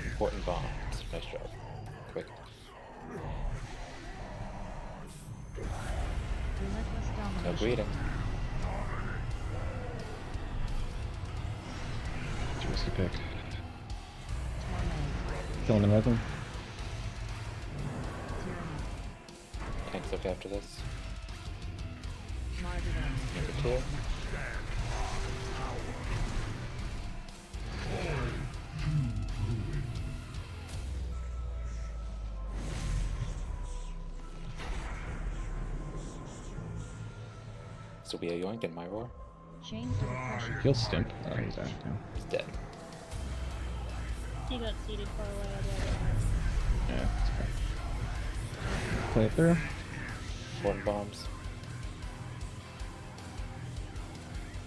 Speaker 8: Important bombs. Nice job. Quick.
Speaker 9: Relentless
Speaker 8: No
Speaker 9: domination.
Speaker 8: greeting.
Speaker 5: Risky pick. Killing them with him.
Speaker 8: Tanks look after this.
Speaker 9: Martyrdom.
Speaker 8: Number 2. This will be a yoink in my roar.
Speaker 9: Chains of oppression.
Speaker 5: He'll stimp. Oh, he's out.
Speaker 8: He's dead.
Speaker 6: He got seated far away.
Speaker 5: Yeah, that's okay. Play it through.
Speaker 8: Important bombs.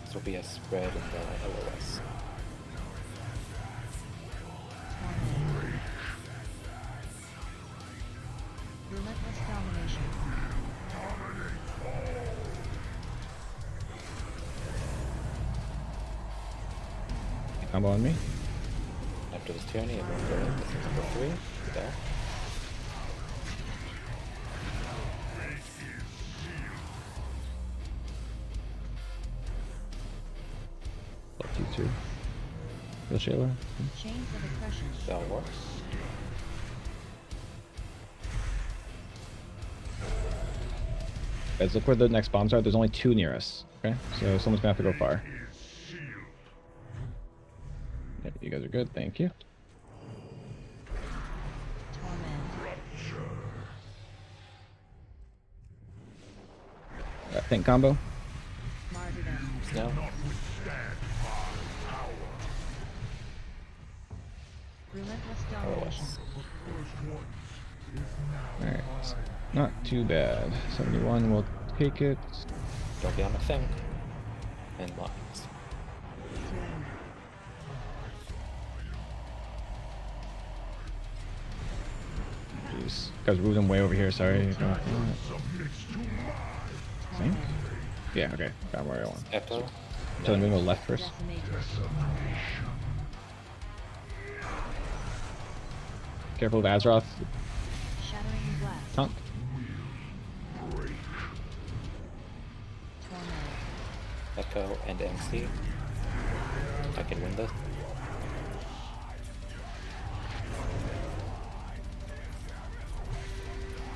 Speaker 8: This will be a spread in the LOS.
Speaker 9: Relentless domination.
Speaker 5: Combo on me.
Speaker 8: After this tyranny, everyone go in. This is number 3. There.
Speaker 5: Love you too. Real Shayla.
Speaker 9: Chains of oppression.
Speaker 8: That works.
Speaker 5: Guys, look where the next bombs are. There's only 2 near us. Okay, so someone's gonna have to go far. Yep, you guys are good. Thank you. Think combo.
Speaker 9: Martyrdom.
Speaker 8: now.
Speaker 9: Relentless domination.
Speaker 5: Alright. Not too bad. 71 will take it.
Speaker 8: Don't be on a thing. And lines.
Speaker 5: Jeez. Guys, moved them way over here, sorry. Think? Yeah, okay. Got where I want.
Speaker 8: Echo.
Speaker 5: Tell them to go left first. Careful of Azeroth.
Speaker 9: Shattering blast.
Speaker 5: Taunt.
Speaker 9: Torment.
Speaker 8: Echo and MC. I can win this.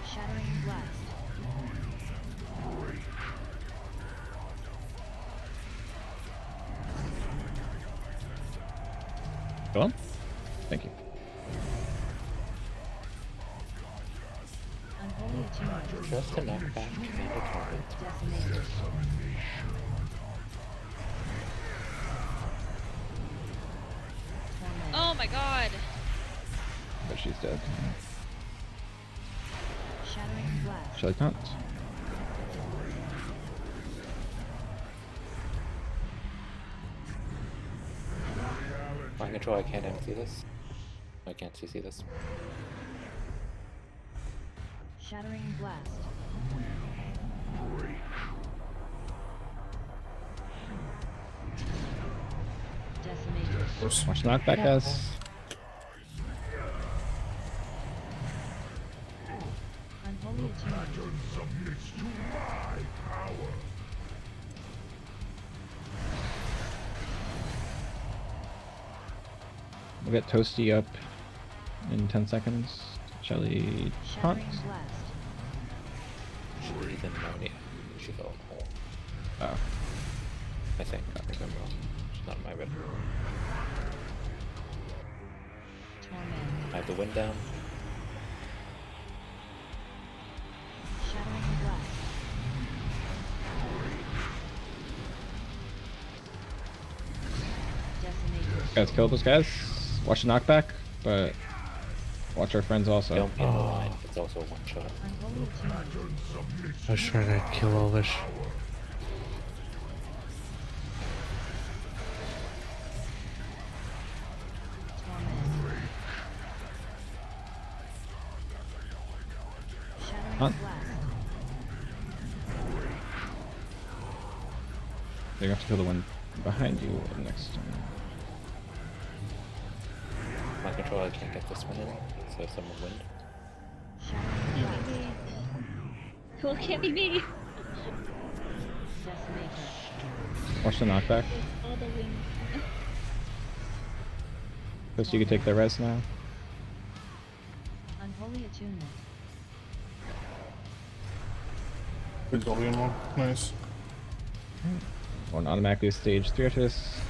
Speaker 9: Shattering blast.
Speaker 5: Go on. Thank you.
Speaker 9: Unholy attunement.
Speaker 8: Just a knockback and a target.
Speaker 9: Decimator. Torment.
Speaker 2: Oh my god!
Speaker 5: But she's dead.
Speaker 9: Shattering blast.
Speaker 5: Shall I taunt?
Speaker 8: Mind control, I can't MC this. I can't CC this.
Speaker 9: Shattering blast. Decimator.
Speaker 5: Watch knockback, guys.
Speaker 9: Unholy attunement.
Speaker 5: We'll get Toasty up in 10 seconds. Shelly taunt.
Speaker 9: Shattering blast.
Speaker 8: She's in Monia. She fell in the hole.
Speaker 5: Oh.
Speaker 8: I think. I think I'm wrong. She's not in my bed.
Speaker 9: Torment.
Speaker 8: I have the wind down.
Speaker 9: Shattering blast. Decimator.
Speaker 5: Guys, kill those guys. Watch the knockback, but watch our friends also.
Speaker 8: Don't be in the line. It's also one shot.
Speaker 9: Unholy attunement.
Speaker 4: I was trying to kill Elvish.
Speaker 9: Torment. Shattering
Speaker 5: Huh?
Speaker 9: blast.
Speaker 5: You're gonna have to kill the one behind you next time.
Speaker 8: My control, I can't get this one in, so someone wind.
Speaker 9: Shattering blast.
Speaker 6: Well, it can't be me.
Speaker 9: Decimator.
Speaker 5: Watch the knockback.
Speaker 6: All the wings.
Speaker 5: So you can take the res now.
Speaker 9: Unholy attunement.
Speaker 11: Good volume one. Nice.
Speaker 5: Won't automatically stage 3 after this.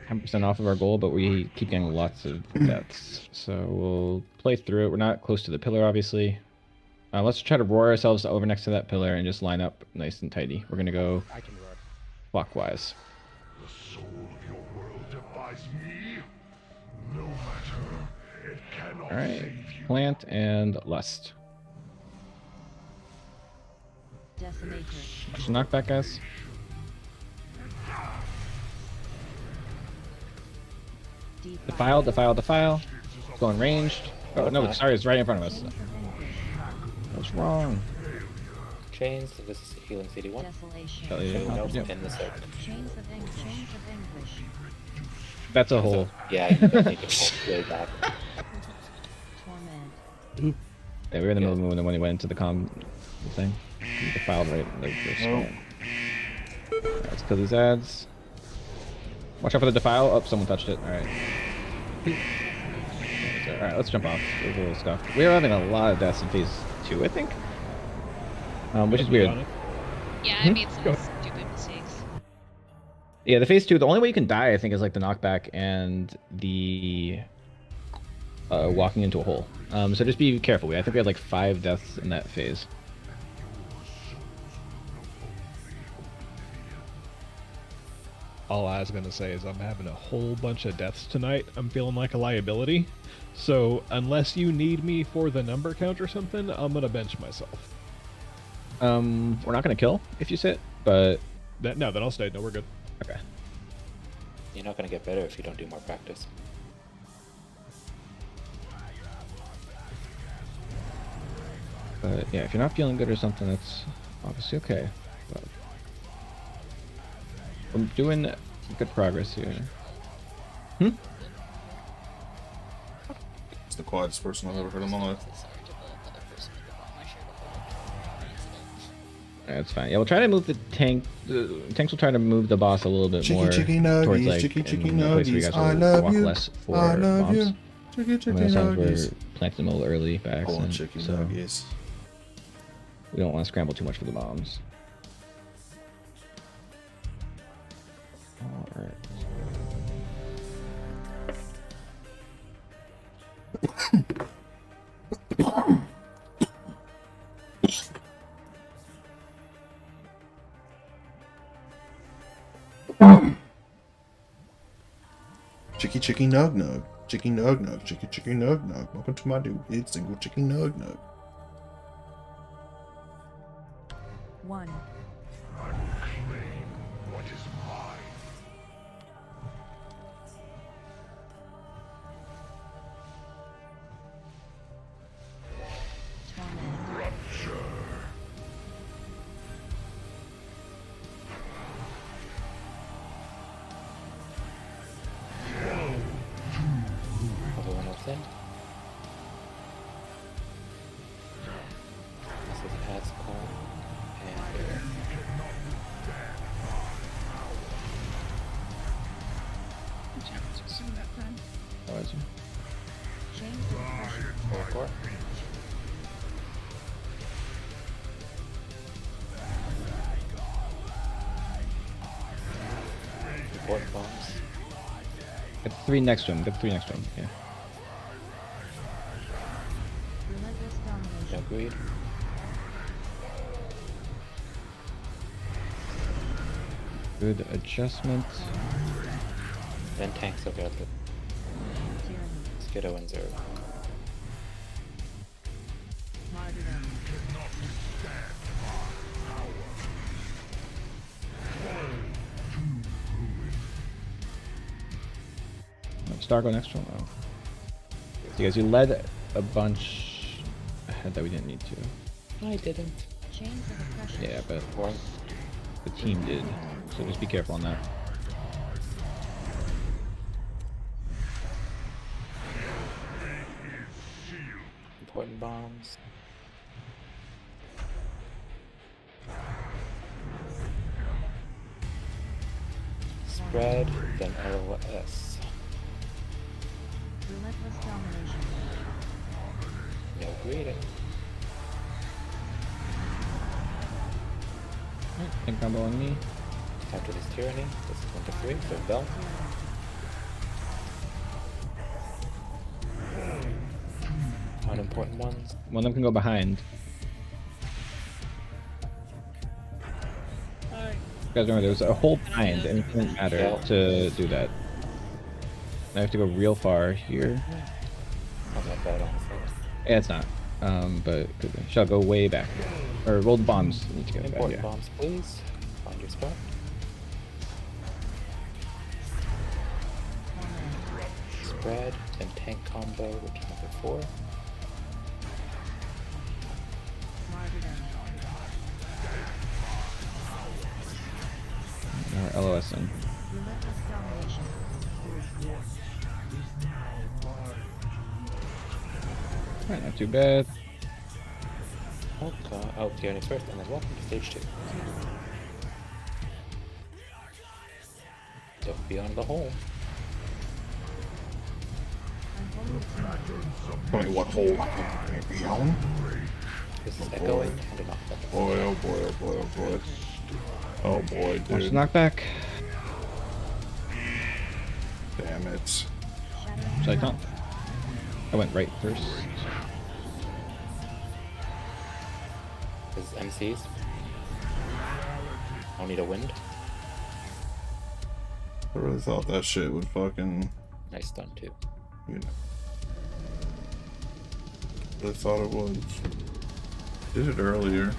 Speaker 5: 10% off of our goal, but we keep getting lots of deaths. So we'll play through it. We're not close to the pillar, obviously. Let's try to roar ourselves over next to that pillar and just line up nice and tidy. We're gonna go
Speaker 10: I can roar.
Speaker 5: clockwise.
Speaker 12: The soul of your world defies me. No matter, it cannot
Speaker 5: All right,
Speaker 12: save you.
Speaker 5: plant and lust.
Speaker 9: Decimator.
Speaker 5: Watch the knockback, guys. Defile, defile, defile. Going ranged. Oh no, sorry, it's right in front of us.
Speaker 9: Chains of anguish.
Speaker 5: What's wrong?
Speaker 8: Chains, this is healing CD1.
Speaker 9: Desolation.
Speaker 5: Shelly,
Speaker 8: So nope,
Speaker 5: yep.
Speaker 8: in the circle.
Speaker 9: Chains of anguish.
Speaker 5: That's a hole.
Speaker 8: Yeah, I think it's way back.
Speaker 9: Torment.
Speaker 5: Yeah, we were in the middle of the movement when he went into the comm thing. He defiled right in the spawn. Alright, let's kill these ads. Watch out for the defile. Oh, someone touched it. Alright. Alright, let's jump off. There's a little stuff. We are having a lot of deaths in phase 2, I think. Which is weird.
Speaker 2: Yeah, I made some stupid mistakes.
Speaker 5: Yeah, the phase 2, the only way you can die, I think, is like the knockback and the walking into a hole. So just be careful. I think we had like 5 deaths in that phase.
Speaker 4: all I was gonna say is I'm having a whole bunch of deaths tonight. I'm feeling like a liability. So unless you need me for the number count or something, I'm gonna bench myself.
Speaker 5: We're not gonna kill if you sit, but
Speaker 4: No, then I'll stay. No, we're good.
Speaker 5: Okay.
Speaker 8: You're not gonna get better if you don't do more practice.
Speaker 5: But yeah, if you're not feeling good or something, that's obviously okay. But I'm doing good progress here.
Speaker 11: It's the quietest person I've ever heard in my life.
Speaker 5: That's fine. Yeah, we'll try to move the tank. The tanks will try to move the boss a little bit more towards like
Speaker 11: chicky
Speaker 5: in a place where you guys
Speaker 11: I
Speaker 5: will
Speaker 11: love
Speaker 5: walk
Speaker 11: you.
Speaker 5: less for
Speaker 11: I love
Speaker 5: bombs.
Speaker 11: you. Chicky
Speaker 5: And those times
Speaker 11: nuggies.
Speaker 5: we're planting them a little early by
Speaker 11: I want
Speaker 5: accident,
Speaker 11: chicky
Speaker 5: so
Speaker 11: nuggies.
Speaker 5: we don't want to scramble too much for the bombs. All right.
Speaker 11: Chicky nug nug. Chicky nug nug. Chicky nug nug. Welcome to my new hit single chicky nug nug.
Speaker 9: 1.
Speaker 12: I will claim what is mine. Rupture.
Speaker 8: Everyone else in? This is Ascom and
Speaker 5: How is it?
Speaker 9: Change the pressure.
Speaker 8: Core. Important bombs.
Speaker 5: Get 3 next to him. Get 3 next to him. Yeah.
Speaker 9: Relentless domination.
Speaker 8: Agreed.
Speaker 5: Good adjustment.
Speaker 8: Then tanks will get up to
Speaker 9: Tyranny.
Speaker 8: Skiddo and Zero.
Speaker 9: Martyrdom.
Speaker 5: Star go next to him. Oh. You guys, you led a bunch ahead that we didn't need to.
Speaker 8: I didn't.
Speaker 9: Chains of oppression.
Speaker 5: Yeah, but
Speaker 8: Or
Speaker 5: the team did. So just be careful on that.
Speaker 8: important bombs. Spread, then LOS.
Speaker 9: Relentless domination.
Speaker 8: No greeting.
Speaker 5: Tank combo on me.
Speaker 8: After this tyranny, this is 1 to 3, so Bell. Unimportant ones.
Speaker 5: One of them can go behind. You guys remember there was a hole behind and it didn't matter
Speaker 8: Yeah.
Speaker 5: to do that. I have to go real far here.
Speaker 8: Not that bad, honestly.
Speaker 5: Yeah, it's not. But could be. Shall go way back. Or roll the bombs. You need to get back,
Speaker 8: Important
Speaker 5: yeah.
Speaker 8: bombs, please. Find your spot. Spread, then tank combo, which is number 4.
Speaker 5: Or LOS in.
Speaker 9: Relentless domination.
Speaker 5: Alright, not too bad.
Speaker 8: Okay. Oh, tyranny first, and then welcome to stage 2. Don't be on the hole.
Speaker 11: Tell me what hole I can be on.
Speaker 8: This is echoing and a knockback.
Speaker 11: Boy, oh boy, oh boy, oh boy. Oh boy,
Speaker 5: Watch the
Speaker 11: dude.
Speaker 5: knockback.
Speaker 11: Damn it.
Speaker 5: Should I count? I went right first.
Speaker 8: This is MCs. I'll need a wind.
Speaker 11: I really thought that shit would fucking,
Speaker 8: Nice stun too.
Speaker 11: you know. I thought it was. Did it earlier.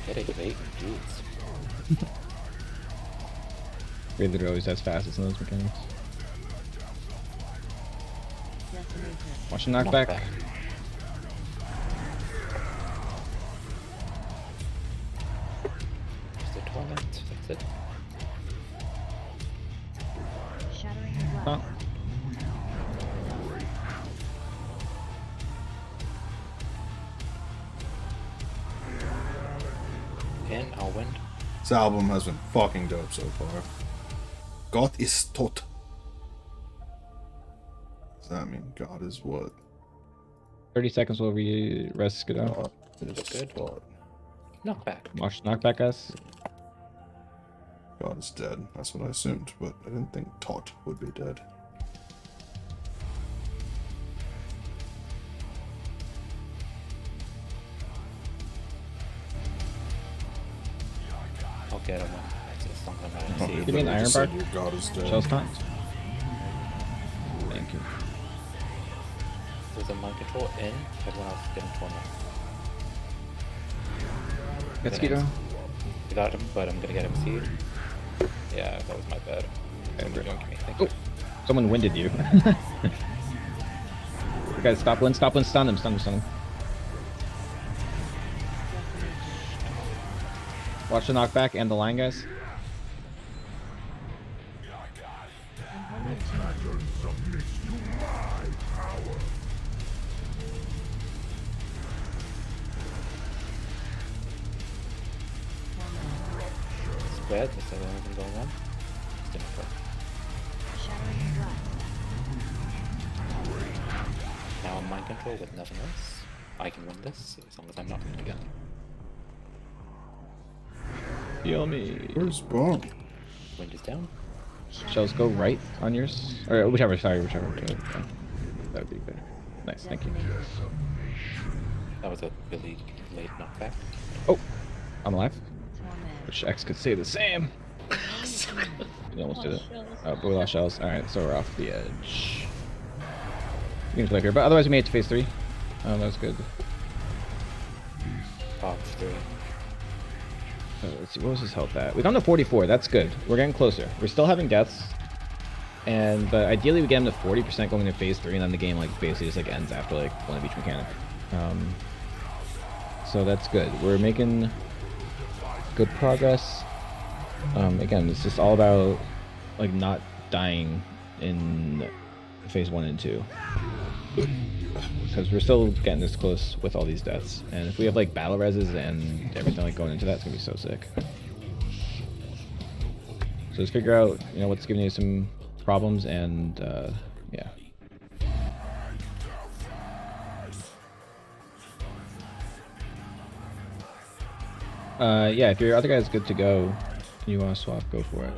Speaker 8: Get a bait, jeez.
Speaker 5: Raider always has fastest in those mechanics. Watch the knockback.
Speaker 8: Knockback. Just a torment, that's it.
Speaker 9: Shattering the glass.
Speaker 5: Oh.
Speaker 8: And I'll win.
Speaker 11: This album has been fucking dope so far. God is tot. Does that mean God is what?
Speaker 5: 30 seconds will we rest get out.
Speaker 11: God is
Speaker 8: Good.
Speaker 11: what?
Speaker 8: Knockback.
Speaker 5: Watch knockback, guys.
Speaker 11: God is dead. That's what I assumed, but I didn't think Tot would be dead.
Speaker 8: I'll get him. It's just something I'm
Speaker 11: Oh,
Speaker 8: gonna
Speaker 11: you
Speaker 8: see.
Speaker 5: Give me an
Speaker 11: literally
Speaker 5: iron
Speaker 11: just
Speaker 5: bar.
Speaker 11: said your God is dead.
Speaker 5: Shells taunt. Thank you.
Speaker 8: There's a mind control in, everyone else is getting torment.
Speaker 5: Get Skeeto.
Speaker 8: Without him, but I'm gonna get him seed. Yeah, that was my bad. Somebody don't give me. Thank
Speaker 5: Oh,
Speaker 8: you.
Speaker 5: someone winded you. You guys, stun him, stun him, stun him. Watch the knockback and the line, guys.
Speaker 8: Spread, is there anything going on? Just didn't click.
Speaker 9: Shattering the glass.
Speaker 8: Now I'm mind control with nothing else. I can win this as long as I'm not again.
Speaker 5: Heal me.
Speaker 11: Where's Bomb?
Speaker 8: Wind is down.
Speaker 5: Shells go right on yours, or whichever. Sorry, whichever. That would be better. Nice, thank you.
Speaker 8: That was a really late knockback.
Speaker 5: Oh, I'm alive.
Speaker 9: Torment.
Speaker 5: Which X could say the same. You almost did it. Oh, but we lost shells. All right, so we're off the edge. We can flicker, but otherwise we made it to phase 3. That was good.
Speaker 8: Box 3.
Speaker 5: Let's see, what was his health at? We got him to 44. That's good. We're getting closer. We're still having deaths, but ideally we get him to 40% going into phase 3, and then the game like basically just like ends after like one of each mechanic. So that's good. We're making good progress. Again, it's just all about like not dying in phase 1 and 2. Because we're still getting this close with all these deaths, and if we have like battle reses and everything like going into that, it's gonna be so sick. So just figure out, you know, what's giving you some problems, and yeah. Yeah, if your other guy's good to go, and you want to swap, go for it.